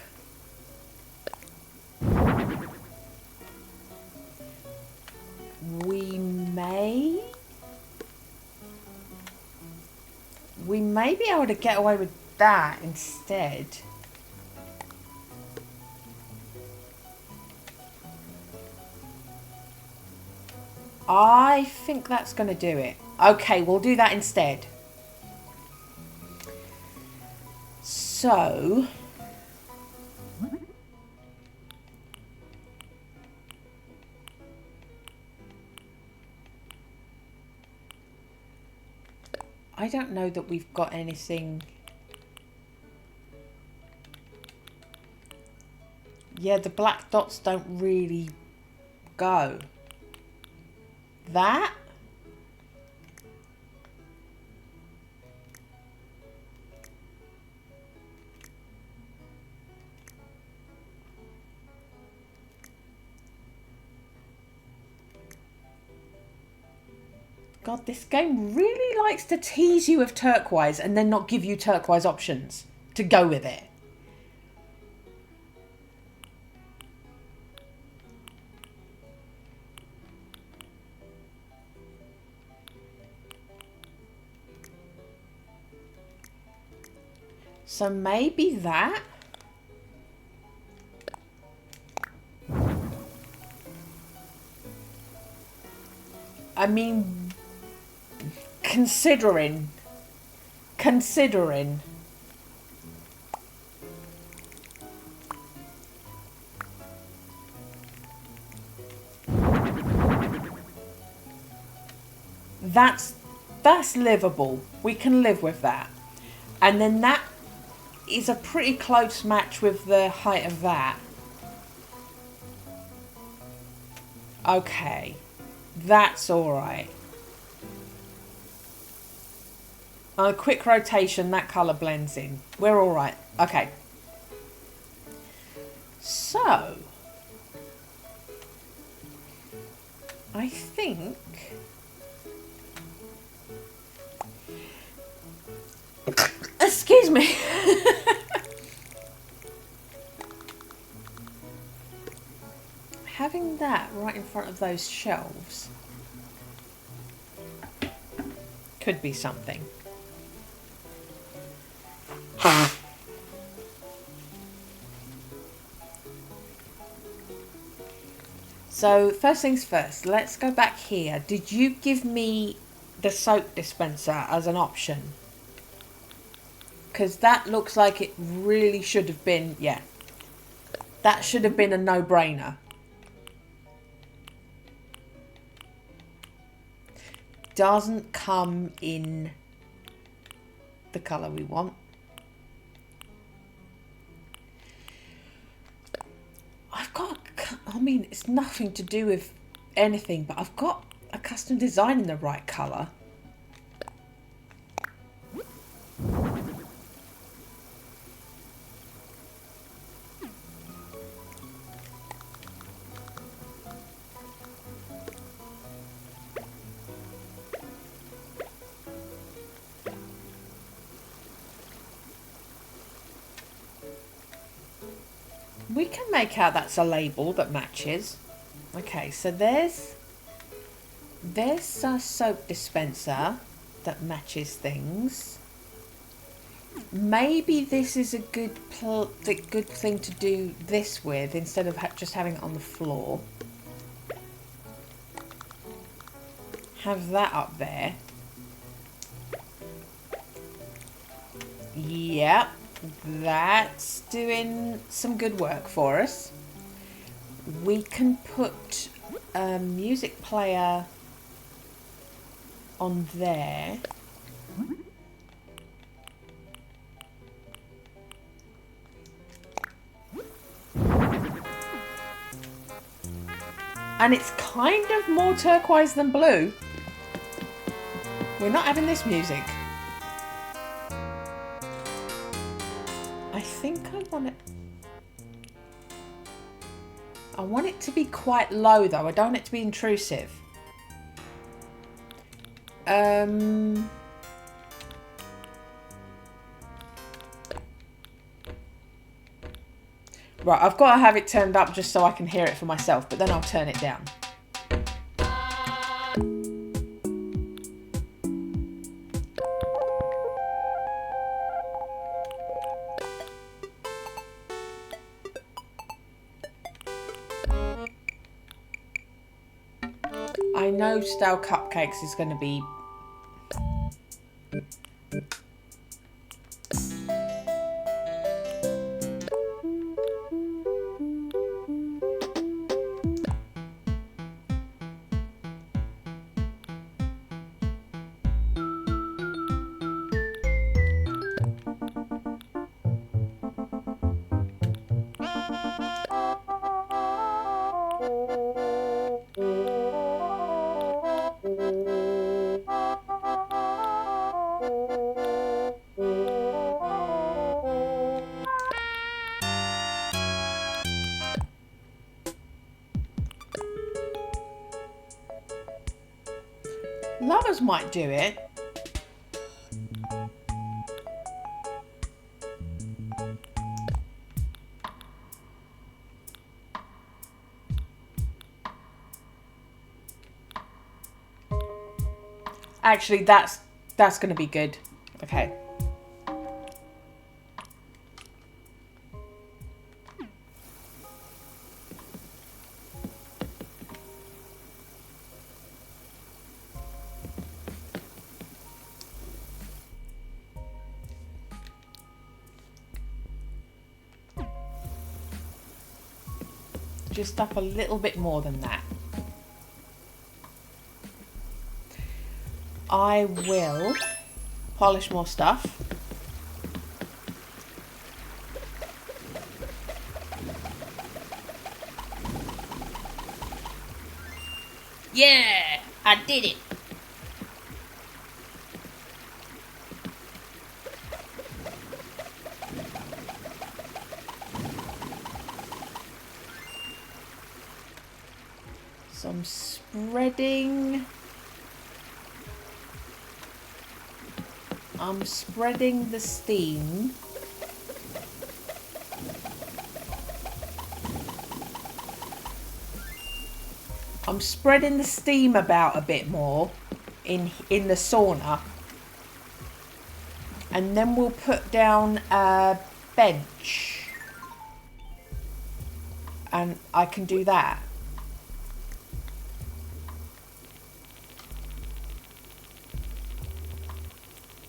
S1: We may be able to get away with that instead. I think that's going to do it. Okay, we'll do that instead. So, I don't know that we've got anything. Yeah, the black dots don't really go. That? God, this game really likes to tease you with turquoise and then not give you turquoise options to go with it. So maybe that? I mean, considering. That's livable. We can live with that. And then that is a pretty close match with the height of that. Okay. That's alright. On a quick rotation, that colour blends in. We're alright. Okay. So, I think... Excuse me. Having that right in front of those shelves could be something. So first things first, let's go back here. Did you give me the soap dispenser as an option? Because that looks like it really should have been, yeah. That should have been a no-brainer. Doesn't come in the colour we want. I've got, I mean, it's nothing to do with anything, but I've got a custom design in the right colour. We can make out that's a label that matches. Okay, so there's a soap dispenser that matches things. Maybe this is a good thing to do this with instead of just having it on the floor. Have that up there. Yep, that's doing some good work for us. We can put a music player on there. And it's kind of more turquoise than blue. We're not having this music. I think I want it to be quite low though. I don't want it to be intrusive. Right, I've got to have it turned up just so I can hear it for myself, but then I'll turn it down. I know stale cupcakes is going to be... Lovers might do it. Actually, that's going to be good. Okay. Just up a little bit more than that. I will polish more stuff. Yeah, I did it. So I'm spreading the steam. I'm spreading the steam about a bit more in the sauna. And then we'll put down a bench. And I can do that.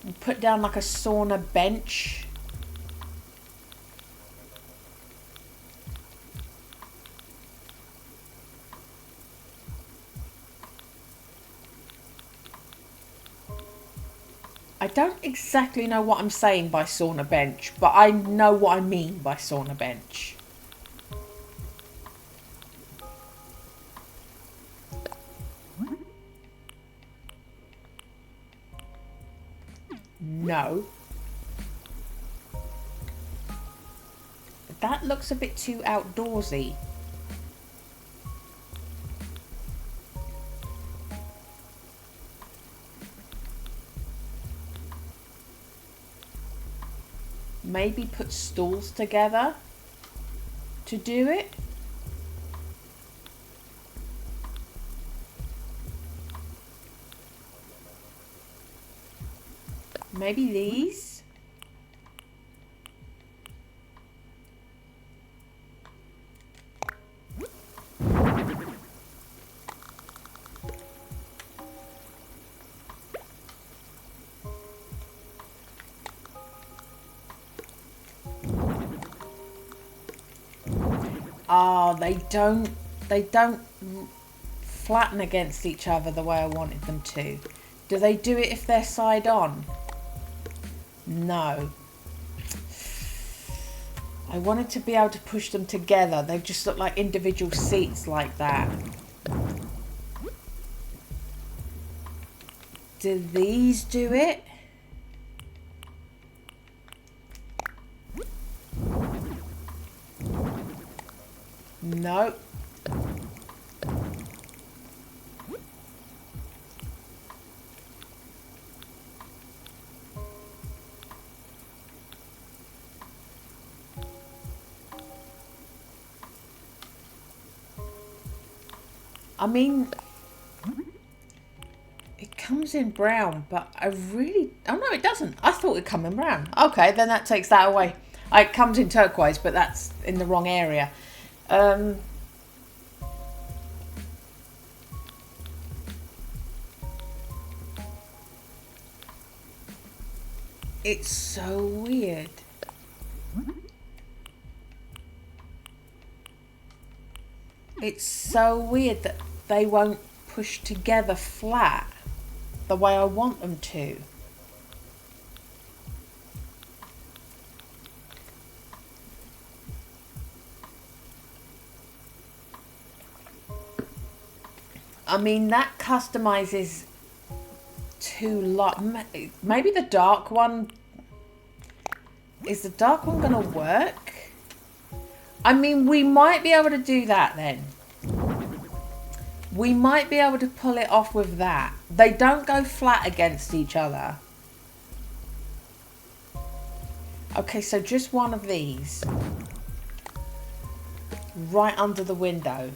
S1: We'll put down like a sauna bench. I don't exactly know what I'm saying by sauna bench, but I know what I mean by sauna bench. No. That looks a bit too outdoorsy. Maybe put stools together to do it. Maybe these? Oh, they don't flatten against each other the way I wanted them to. Do they do it if they're side on? No. I wanted to be able to push them together. They just look like individual seats like that. Do these do it? No. I mean, it comes in brown, but I really... Oh, no, it doesn't. I thought it'd come in brown. Okay, then that takes that away. It comes in turquoise, but that's in the wrong area. It's so weird. It's so weird that they won't push together flat the way I want them to. I mean, that customizes too lot. Maybe the dark one... Is the dark one going to work? I mean, we might be able to do that then. We might be able to pull it off with that. They don't go flat against each other. Okay, so just one of these. Right under the window.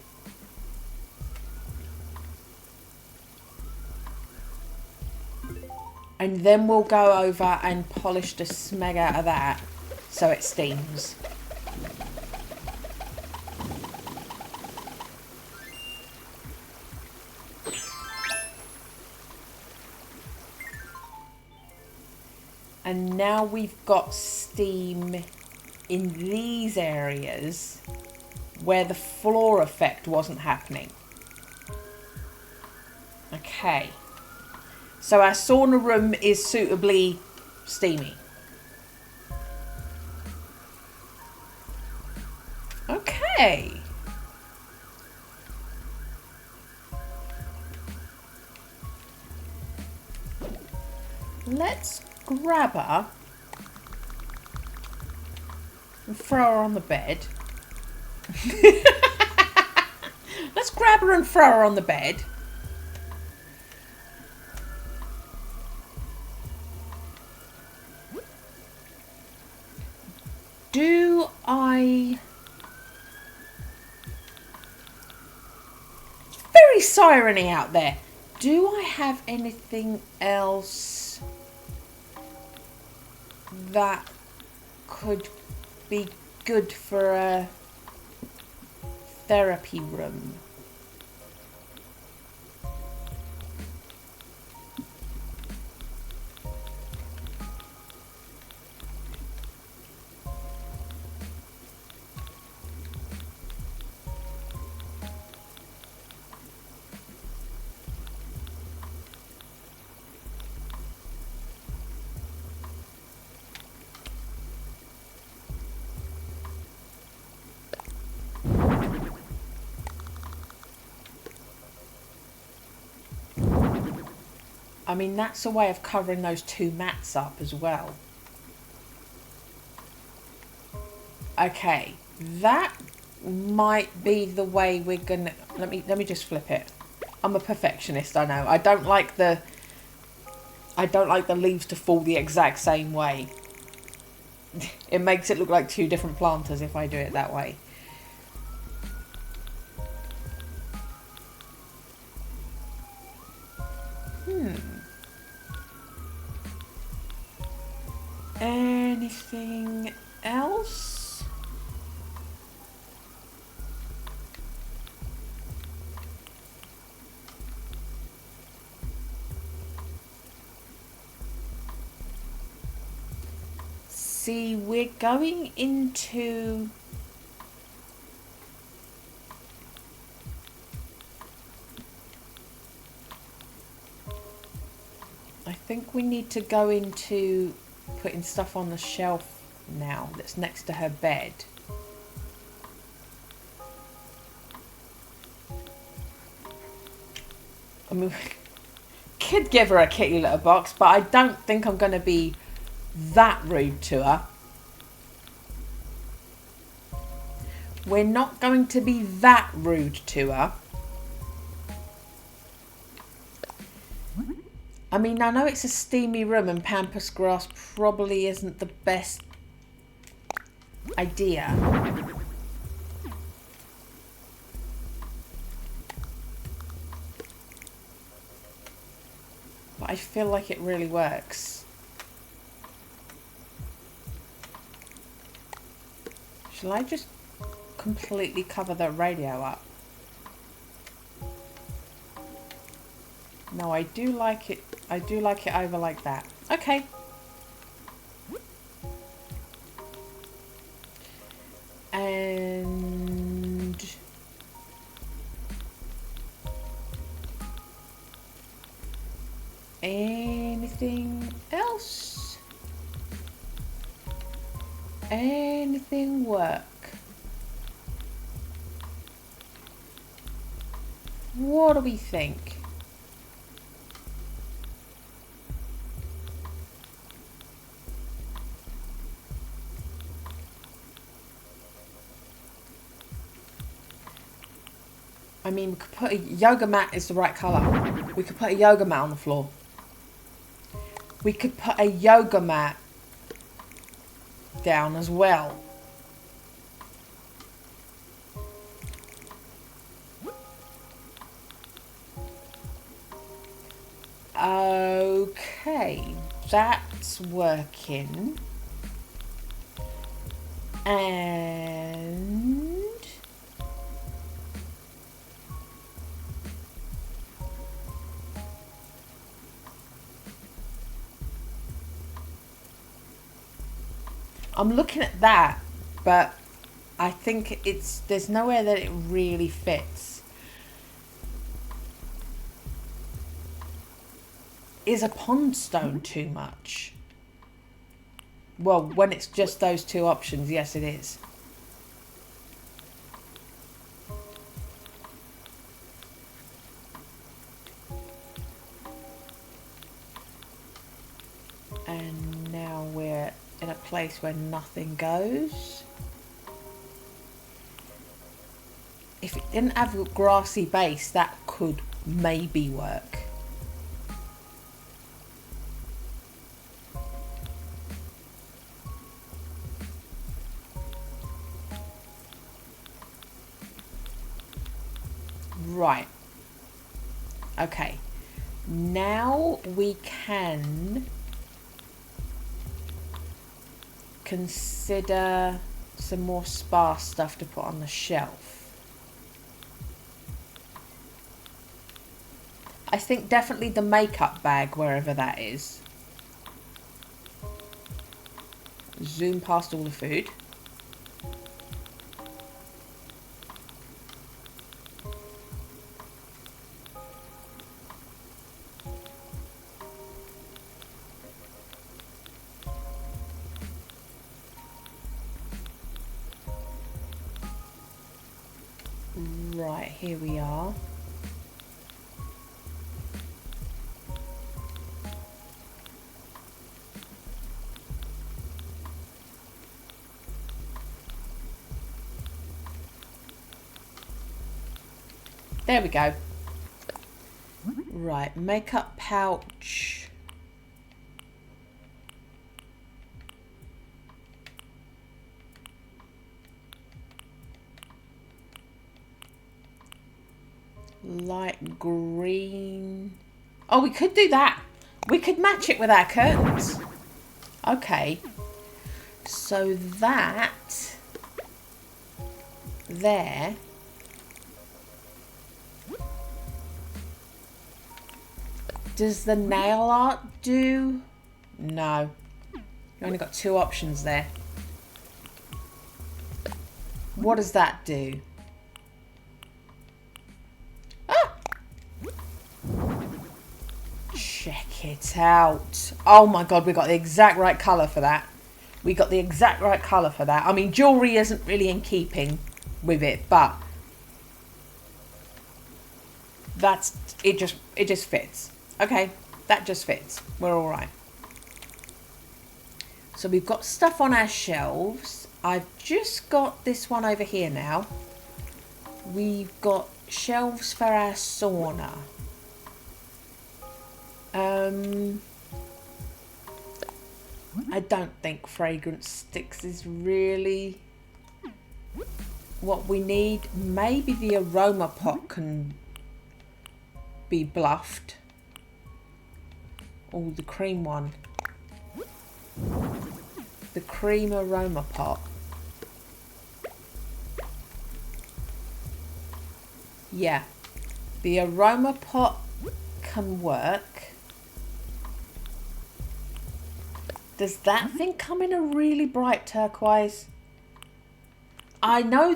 S1: And then we'll go over and polish the smeg out of that so it steams. And now we've got steam in these areas where the floor effect wasn't happening. Okay. So our sauna room is suitably steamy. Okay. Let's grab her and throw her on the bed. Let's grab her and throw her on the bed. Do I... Very siren-y out there. Do I have anything else that could be good for a therapy room? I mean, that's a way of covering those two mats up as well. Okay, that might be the way we're gonna... Let me just flip it. I'm a perfectionist, I know. I don't like the leaves to fall the exact same way. It makes it look like two different planters if I do it that way. Anything else? See, we're going into... I think we need to go into putting stuff on the shelf now that's next to her bed. I mean, could give her a kitty litter box, but I don't think I'm going to be that rude to her. We're not going to be that rude to her. I mean, I know it's a steamy room and pampas grass probably isn't the best idea. But I feel like it really works. Shall I just completely cover the radio up? No, I do like it. I do like it over like that. Okay. And anything else? Anything work? What do we think? I mean, we could put a yoga mat is the right colour. We could put a yoga mat on the floor. We could put a yoga mat down as well. Okay, that's working. And I'm looking at that, but I think there's nowhere that it really fits. Is a pond stone too much? Well, when it's just those two options, yes it is. And now we're in a place where nothing goes. If it didn't have a grassy base, that could maybe work. Right. Okay. Now we can consider some more sparse stuff to put on the shelf. I think definitely the makeup bag, wherever that is. Zoom past all the food. Right, here we are. There we go. Right, makeup pouch. Light green. Oh, we could do that. We could match it with our curtains. Okay. So that there. Does the nail art do? No. You only got 2 options there. What does that do? Ah! Check it out. Oh my god, we got the exact right colour for that. We got the exact right colour for that. I mean, jewellery isn't really in keeping with it, but that's it just fits. Okay, that just fits. We're all right. So we've got stuff on our shelves. I've just got this one over here now. We've got shelves for our sauna. I don't think fragrance sticks is really what we need. Maybe the aroma pot can be bluffed. Oh, the cream one. The cream aroma pot. Yeah. The aroma pot can work. Does that thing come in a really bright turquoise? I know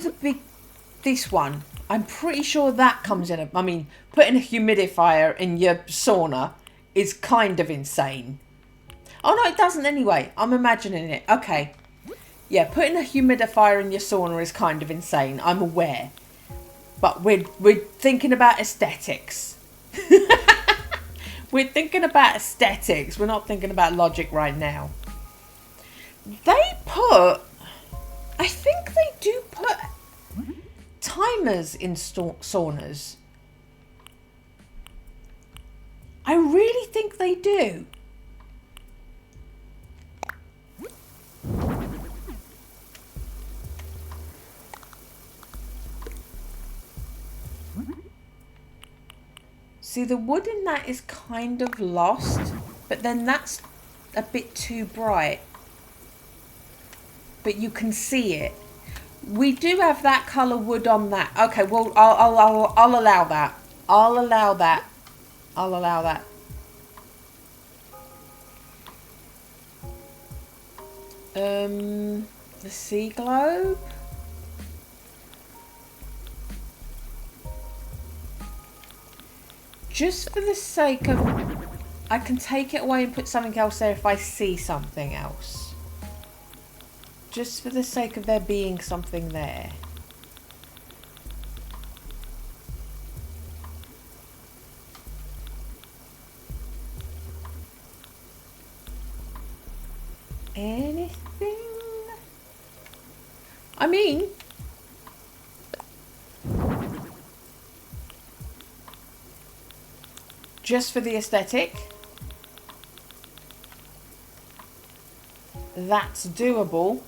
S1: this one. I'm pretty sure that comes in I mean, putting a humidifier in your sauna is kind of insane. Oh no, it doesn't anyway. I'm imagining it. Okay. Yeah, putting a humidifier in your sauna is kind of insane. I'm aware. But we're thinking about aesthetics. We're thinking about aesthetics. We're not thinking about logic right now. I think they do put timers in saunas. I really think they do. See, the wood in that is kind of lost, but then that's a bit too bright. But you can see it. We do have that colour wood on that. Okay, well, I'll allow that. I'll allow that. I'll allow that. The sea globe. Just for the sake of... I can take it away and put something else there if I see something else. Just for the sake of there being something there. Anything? I mean... just for the aesthetic. That's doable.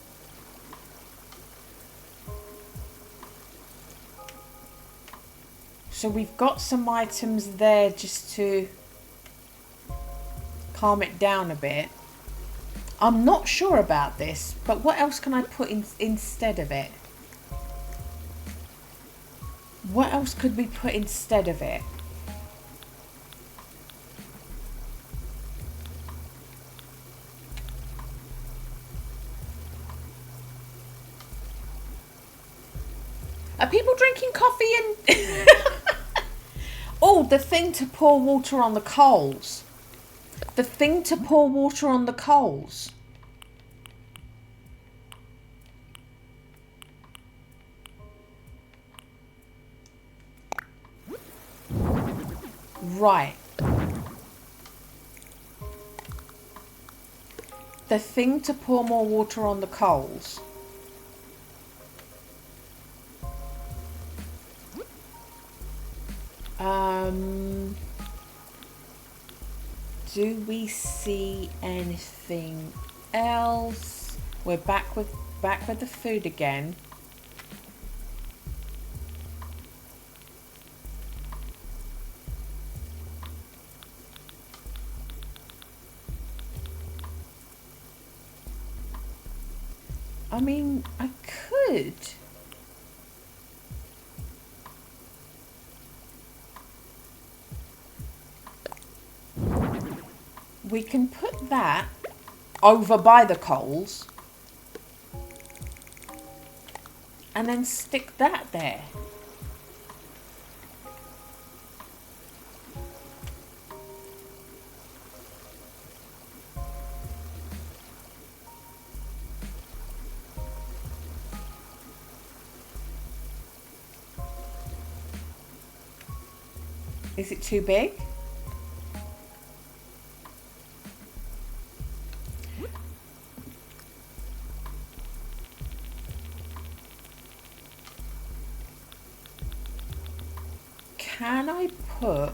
S1: So we've got some items there just to calm it down a bit. I'm not sure about this, but what else can I put in instead of it? What else could we put instead of it? Are people drinking coffee and... Oh, the thing to pour water on the coals. The thing to pour water on the coals. Right. The thing to pour more water on the coals. Do we see anything else? We're back with the food again. I mean, I could. We can put that over by the coals and then stick that there. Is it too big? Can I put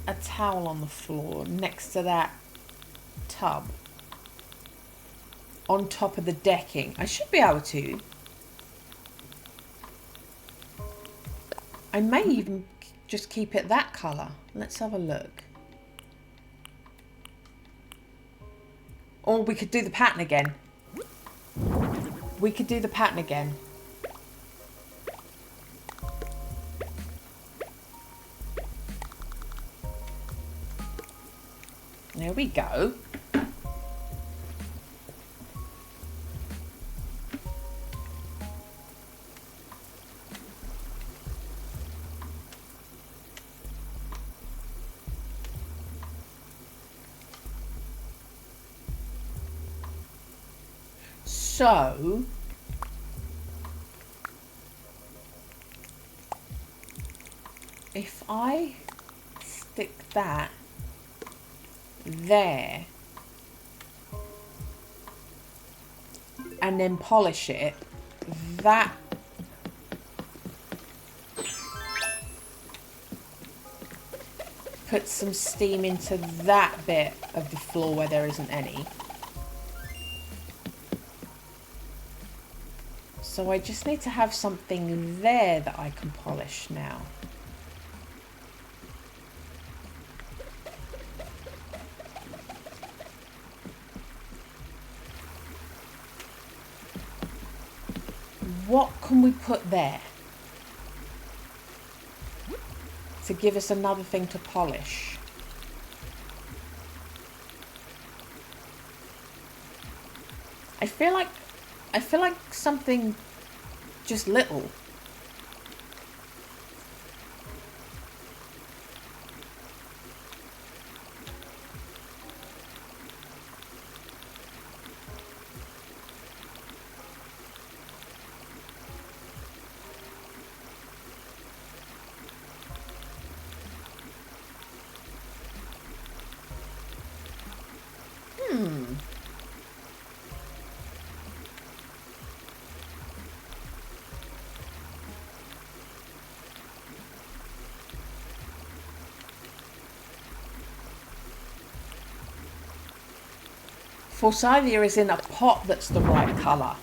S1: a towel on the floor next to that tub? On top of the decking? I should be able to. I may even just keep it that colour. Let's have a look. Or we could do the pattern again. We could do the pattern again. There we go. So, if I stick that there and then polish it, that puts some steam into that bit of the floor where there isn't any. So I just need to have something there that I can polish now. What can we put there to give us another thing to polish? I feel like something just little. Forsythia is in a pot that's the right colour.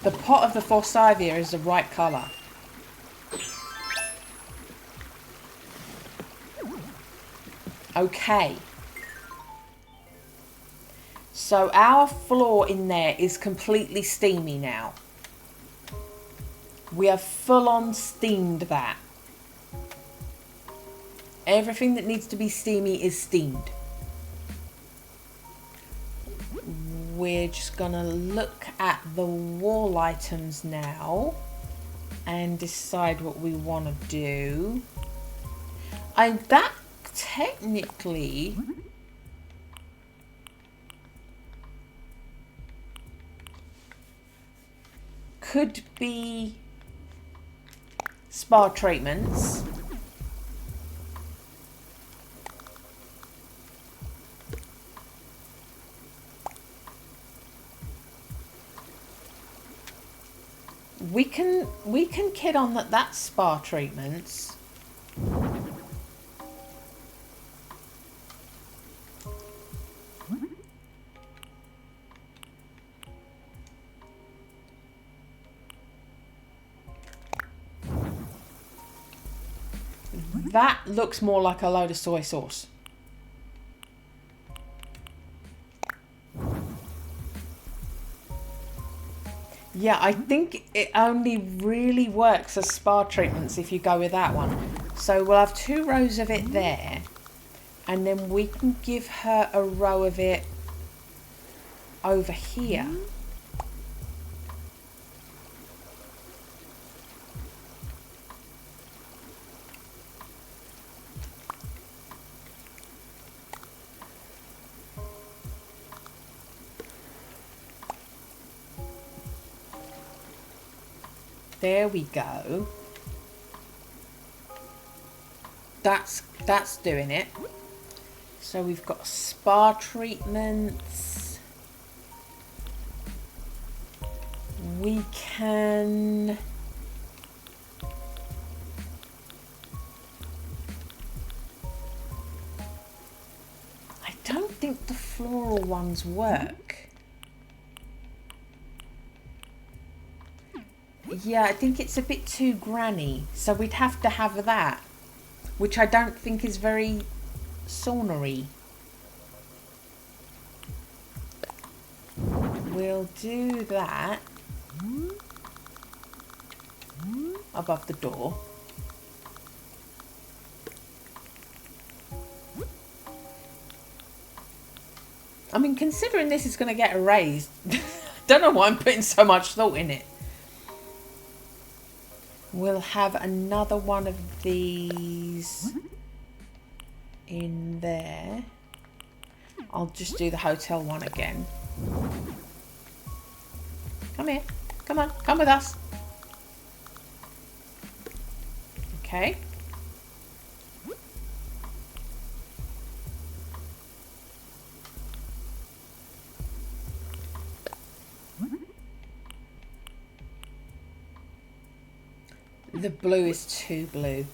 S1: The pot of the Forsythia is the right colour. Okay. So our floor in there is completely steamy now. We have full on steamed that. Everything that needs to be steamy is steamed. We're just gonna look at the wall items now and decide what we want to do. That technically could be spa treatments. We can kid on that that's spa treatments. That looks more like a load of soy sauce. Yeah, I think it only really works as spa treatments if you go with that one. So we'll have 2 rows of it there. And then we can give her a row of it over here. There we go. That's doing it. So we've got spa treatments. We can... I don't think the floral ones work. Yeah, I think it's a bit too granny, so we'd have to have that, which I don't think is very saunery. We'll do that above the door. I mean, considering this is going to get erased, don't know why I'm putting so much thought in it. We'll have another one of these in there. I'll just do the hotel one again. Come here. Come on. Come with us. Okay. The blue is too blue.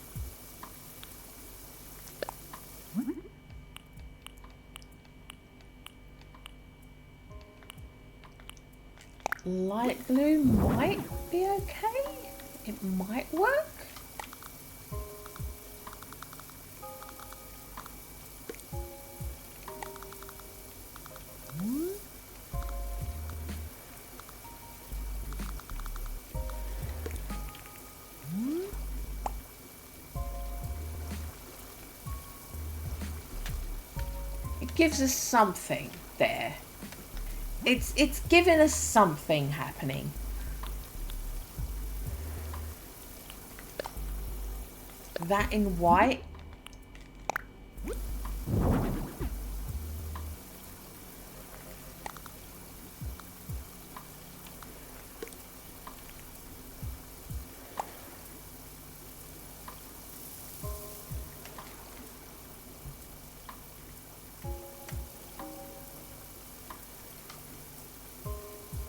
S1: Light blue might be okay. It might work. It gives us something there. It's giving us something happening. That in white.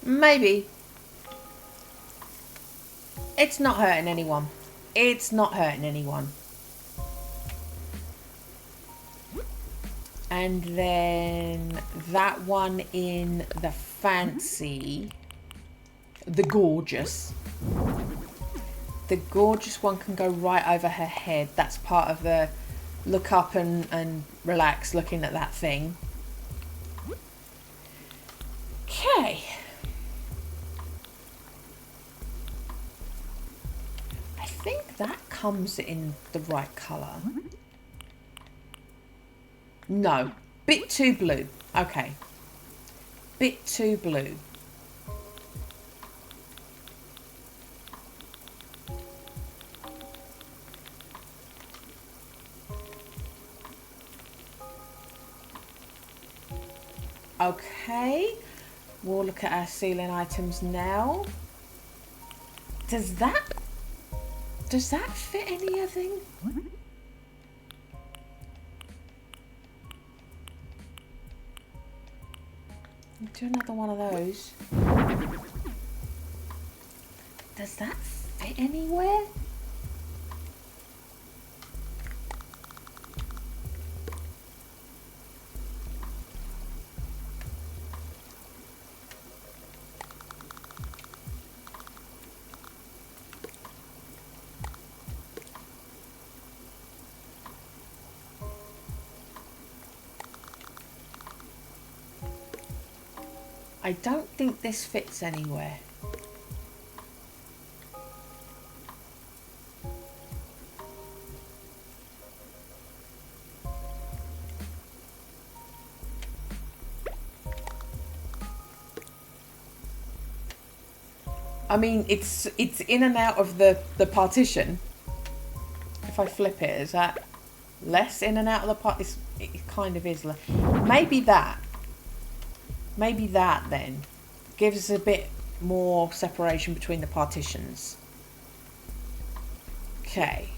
S1: Maybe. It's not hurting anyone. It's not hurting anyone. And then that one in the fancy. The gorgeous. The gorgeous one can go right over her head. That's part of the look up and relax looking at that thing. Okay. I think that comes in the right colour. No. Bit too blue. Okay. Bit too blue. Okay. We'll look at our ceiling items now. Does that fit any other? Do another one of those. Does that fit anywhere? I don't think this fits anywhere. I mean, it's in and out of the partition. If I flip it, is that less in and out of the part? It kind of is. Maybe that then gives us a bit more separation between the partitions. Okay.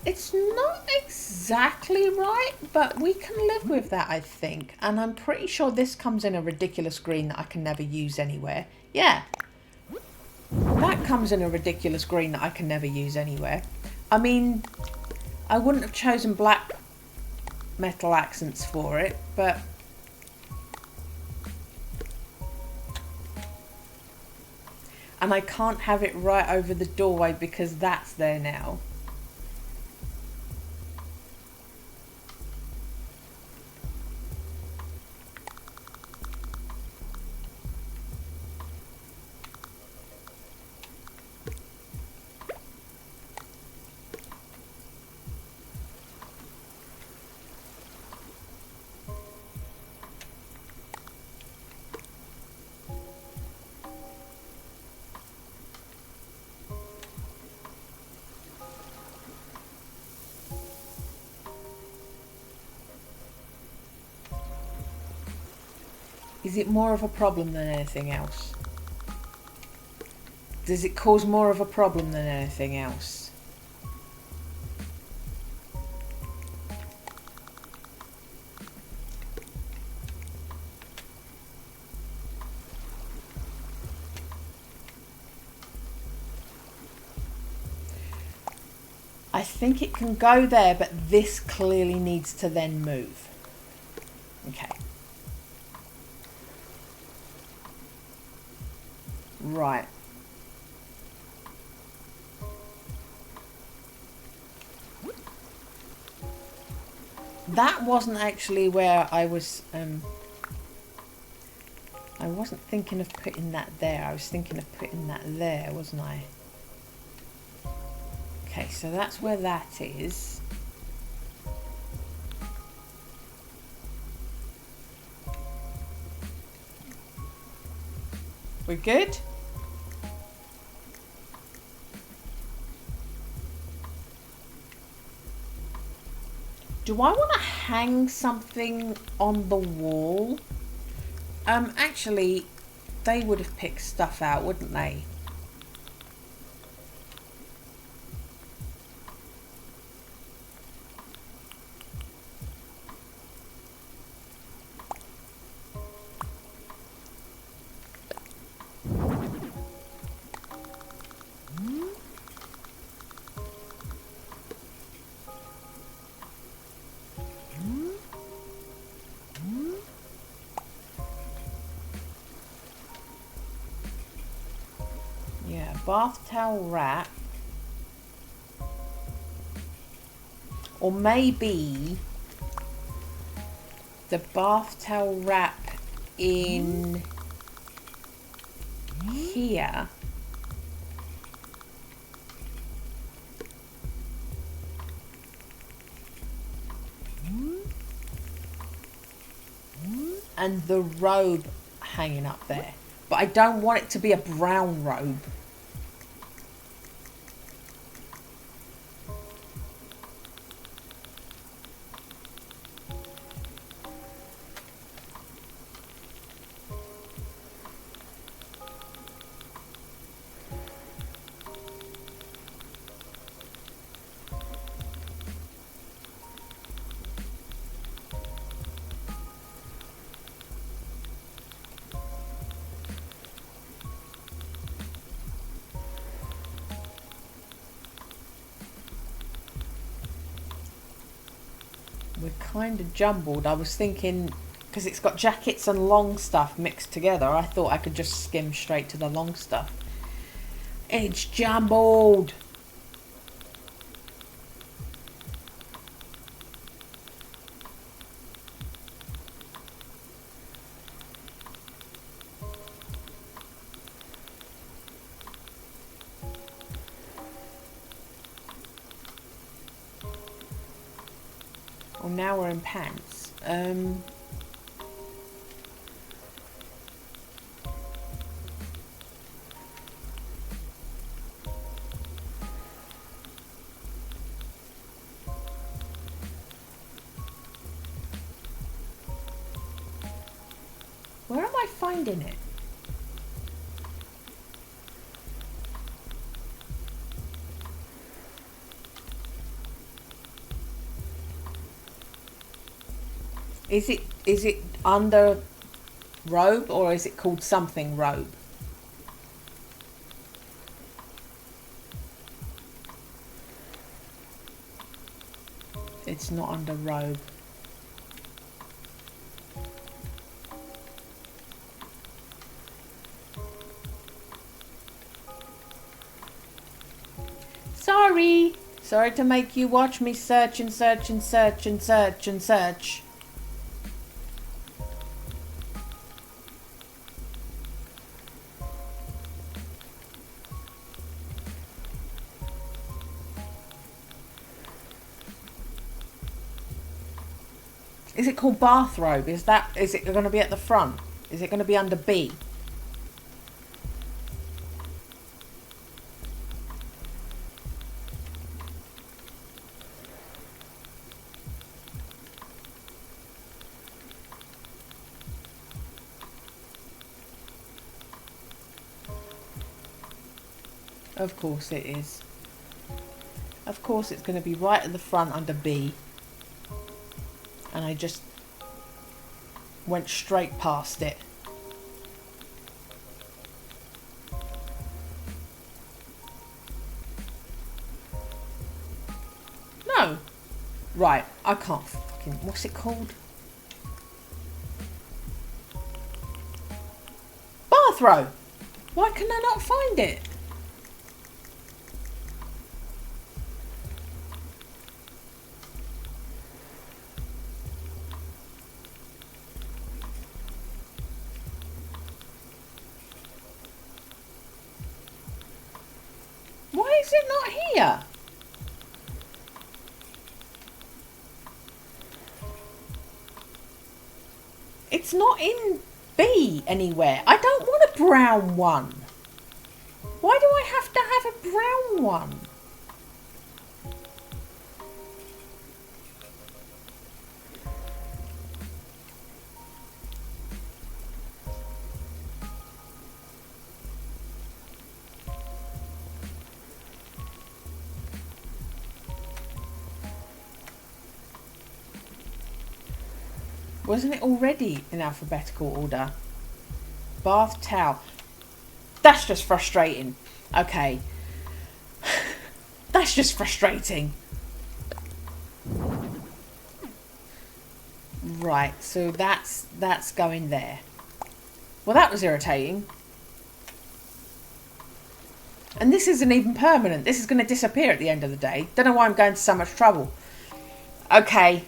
S1: It's not exactly right, but we can live with that, I think. And I'm pretty sure this comes in a ridiculous green that I can never use anywhere. Yeah. That comes in a ridiculous green that I can never use anywhere. I mean, I wouldn't have chosen black metal accents for it, but... And I can't have it right over the doorway because that's there now. Is it more of a problem than anything else? Does it cause more of a problem than anything else? I think it can go there, but this clearly needs to then move. Okay. Right. That wasn't actually where I was, I wasn't thinking of putting that there. I was thinking of putting that there, wasn't I? Okay, so that's where that is. We're good? Do I want to hang something on the wall? Actually, they would have picked stuff out, wouldn't they? Yeah, bath towel wrap. Or maybe the bath towel wrap in here. And the robe hanging up there. But I don't want it to be a brown robe. We're kind of jumbled. I was thinking, because it's got jackets and long stuff mixed together, I thought I could just skim straight to the long stuff. It's jumbled. Well, now we're in pants. Where am I finding it? Is it under robe, or is it called something robe? It's not under robe. Sorry to make you watch me search and search and search and search and search. Is it called bathrobe? Is it going to be at the front? Is it going to be under B? Of course it is. Of course it's going to be right at the front under B. And I just went straight past it. No. Right, I can't fucking... What's it called? Bathrobe. Why can I not find it? Why is it not here? It's not in B anywhere. I don't want a brown one. Why do I have to have a brown one? Wasn't it already in alphabetical order? Bath towel. That's just frustrating. Okay. That's just frustrating. Right, so that's going there. Well, that was irritating. And this isn't even permanent. This is going to disappear at the end of the day. Don't know why I'm going to so much trouble. Okay.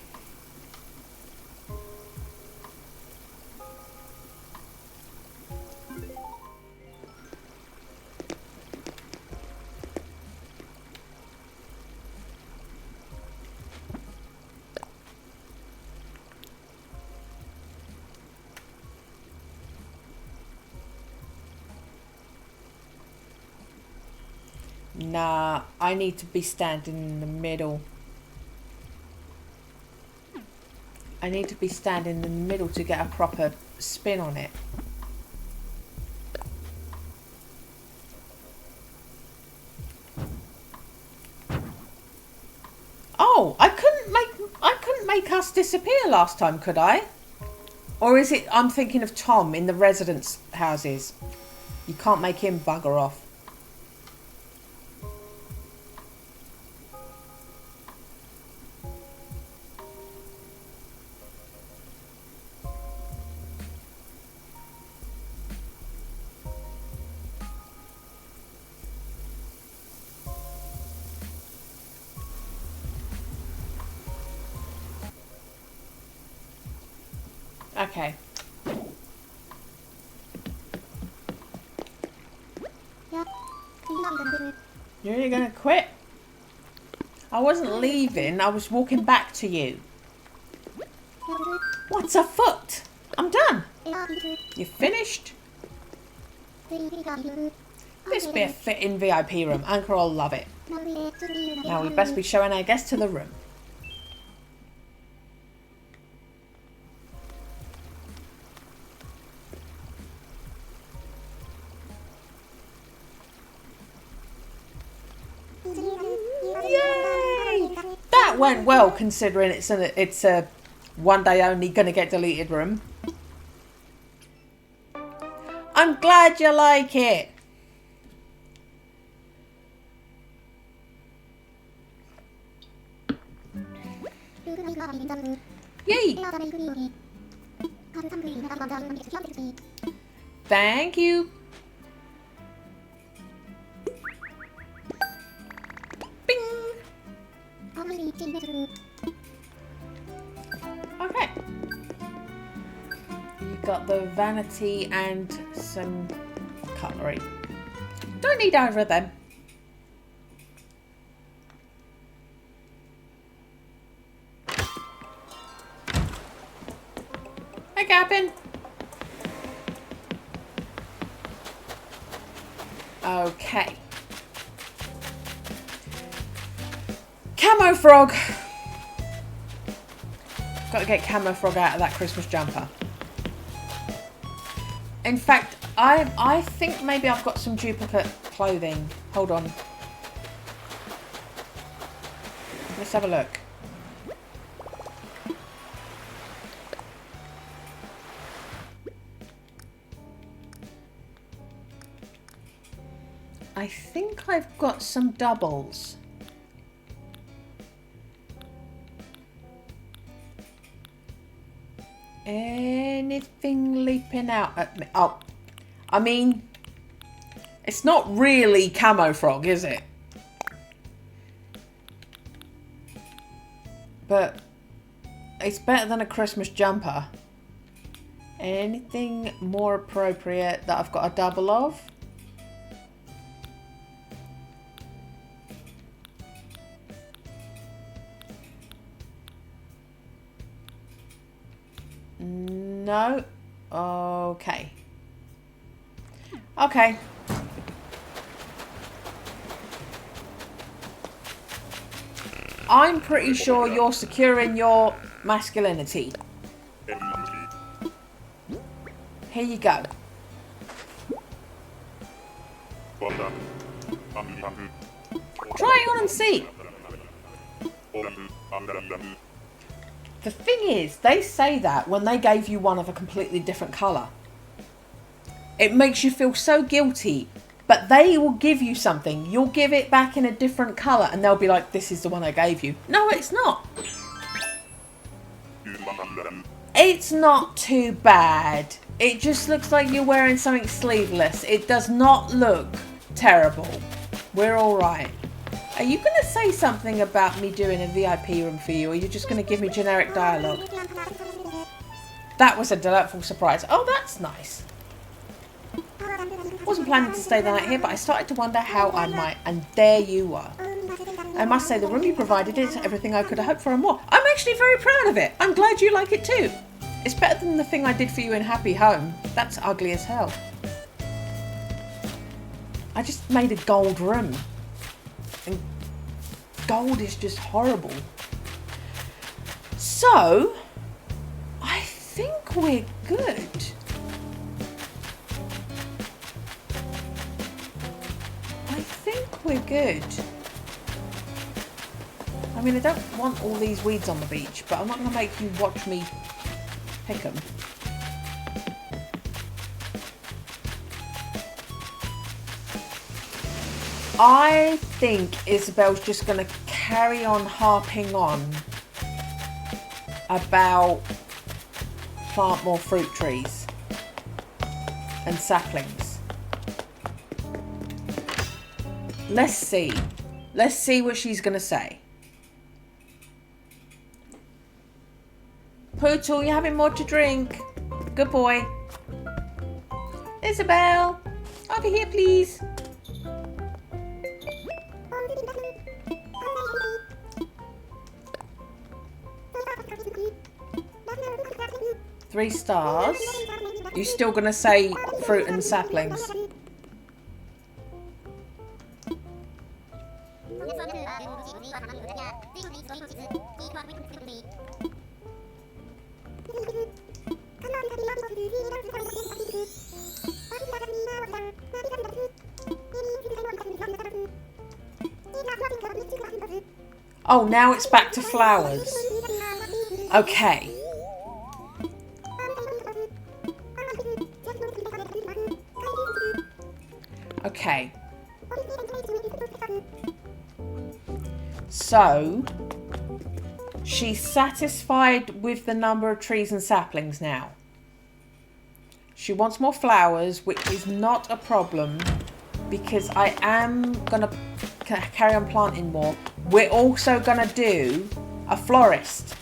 S1: Nah, I need to be standing in the middle. I need to be standing in the middle to get a proper spin on it. Oh, I couldn't make us disappear last time, could I? Or is it I'm thinking of Tom in the residence houses? You can't make him bugger off. Okay. You're gonna quit? I wasn't leaving, I was walking back to you. It's a foot. I'm done. You finished? This would be a fitting VIP room. Ankha will love it. Now we best be showing our guests to the room. Yay! That went well considering it's a one day only gonna get deleted room. I'm glad you like it. Yay! Thank you. Bing. Okay. You've got the vanity and some cutlery. Don't need either of them. Hi, Captain. Okay. Camo Frog. Got to get Camo Frog out of that Christmas jumper. In fact, I think maybe I've got some duplicate clothing. Hold on. Let's have a look. I think I've got some doubles. Anything leaping out at me? Oh, I mean, it's not really Camo Frog, is it? But it's better than a Christmas jumper. Anything more appropriate that I've got a double of? No? Okay. Okay. I'm pretty sure you're securing your masculinity. Here you go. Try it on and see. The thing is, they say that when they gave you one of a completely different colour. It makes you feel so guilty, but they will give you something. You'll give it back in a different colour and they'll be like, this is the one I gave you. No, it's not. It's not too bad. It just looks like you're wearing something sleeveless. It does not look terrible. We're all right. Are you going to say something about me doing a VIP room for you, or are you just going to give me generic dialogue? That was a delightful surprise. Oh, that's nice. Wasn't planning to stay the night here, but I started to wonder how I might, and there you are. I must say the room you provided is everything I could have hoped for and more. I'm actually very proud of it. I'm glad you like it too. It's better than the thing I did for you in Happy Home. That's ugly as hell. I just made a gold room. And gold is just horrible. So, I think we're good. I think we're good. I mean, I don't want all these weeds on the beach, but I'm not going to make you watch me pick them. I think Isabel's just going to carry on harping on about plant more fruit trees and saplings. Let's see. Let's see what she's going to say. Poodle, you having more to drink? Good boy. Isabel, over here, please. 3 stars. You're still going to say fruit and saplings. Oh, now it's back to flowers. Okay. Okay. So, she's satisfied with the number of trees and saplings now. She wants more flowers, which is not a problem because I am going to carry on planting more. We're also going to do a florist.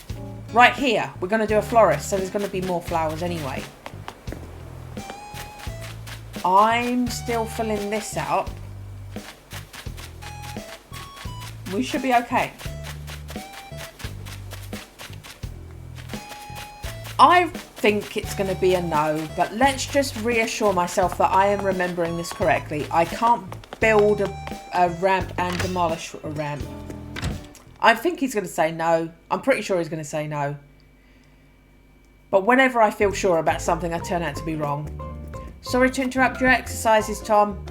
S1: Right here, we're going to do a florist, so there's going to be more flowers anyway. I'm still filling this up. We should be okay. I think it's going to be a no, but let's just reassure myself that I am remembering this correctly. I can't build a ramp and demolish a ramp. I think he's going to say no. I'm pretty sure he's going to say no. But whenever I feel sure about something, I turn out to be wrong. Sorry to interrupt your exercises, Tom.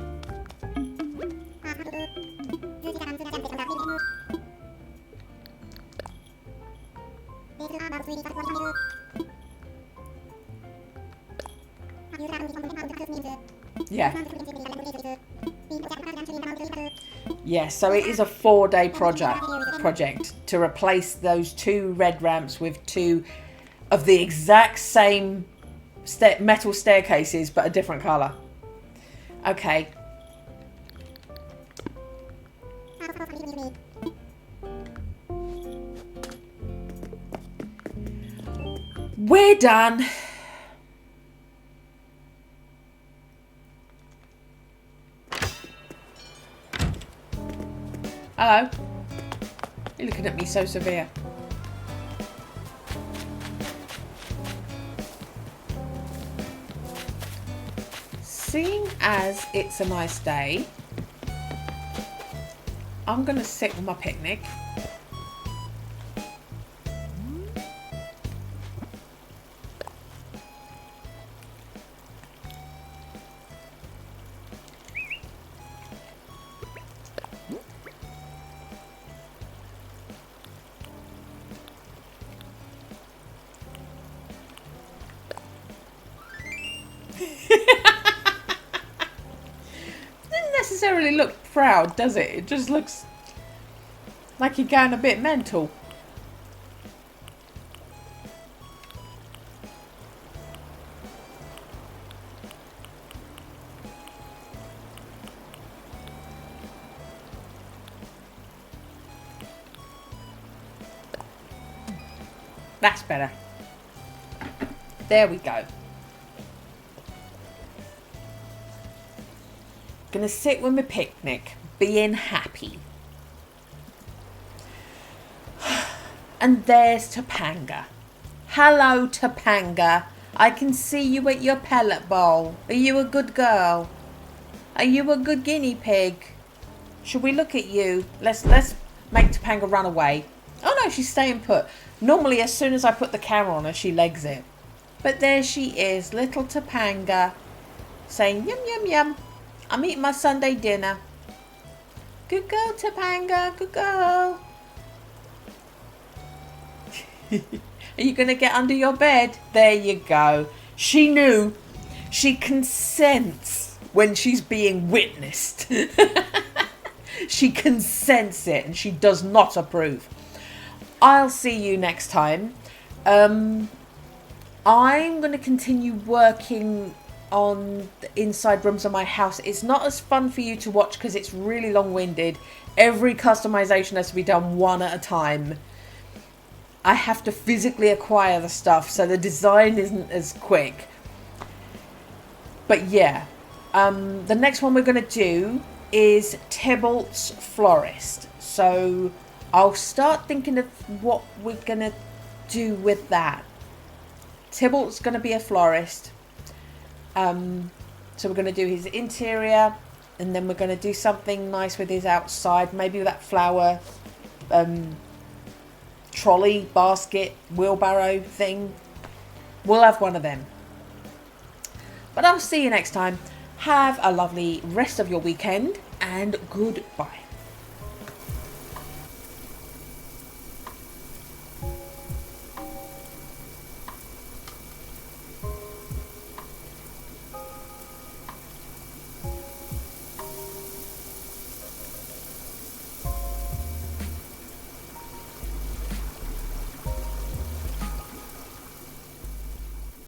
S1: Yeah. Yeah, so it is a 4-day project to replace those 2 red ramps with 2 of the exact same metal staircases, but a different colour. Okay. We're done. Hello. You're looking at me so severe. Seeing as it's a nice day, I'm going to sit with my picnic. Necessarily look proud, does it? It just looks like you're going a bit mental. That's better. There we go. Gonna sit with my picnic, being happy. And there's Topanga. Hello, Topanga. I can see you at your pellet bowl. Are you a good girl? Are you a good guinea pig? Should we look at you? Let's make Topanga run away. Oh no, she's staying put. Normally, as soon as I put the camera on her, she legs it. But there she is, little Topanga, saying yum yum yum. I'm eating my Sunday dinner. Good girl, Topanga. Good girl. Are you going to get under your bed? There you go. She knew. She consents when she's being witnessed. She consents it and she does not approve. I'll see you next time. I'm going to continue working on the inside rooms of my house. It's not as fun for you to watch because it's really long-winded. Every customization has to be done one at a time. I have to physically acquire the stuff, so the design isn't as quick. But yeah, the next one we're going to do is Tybalt's Florist. So I'll start thinking of what we're going to do with that. Tybalt's going to be a florist. So we're going to do his interior, and then we're going to do something nice with his outside. Maybe with that flower trolley, basket, wheelbarrow thing. We'll have one of them. But I'll see you next time. Have a lovely rest of your weekend, and goodbye.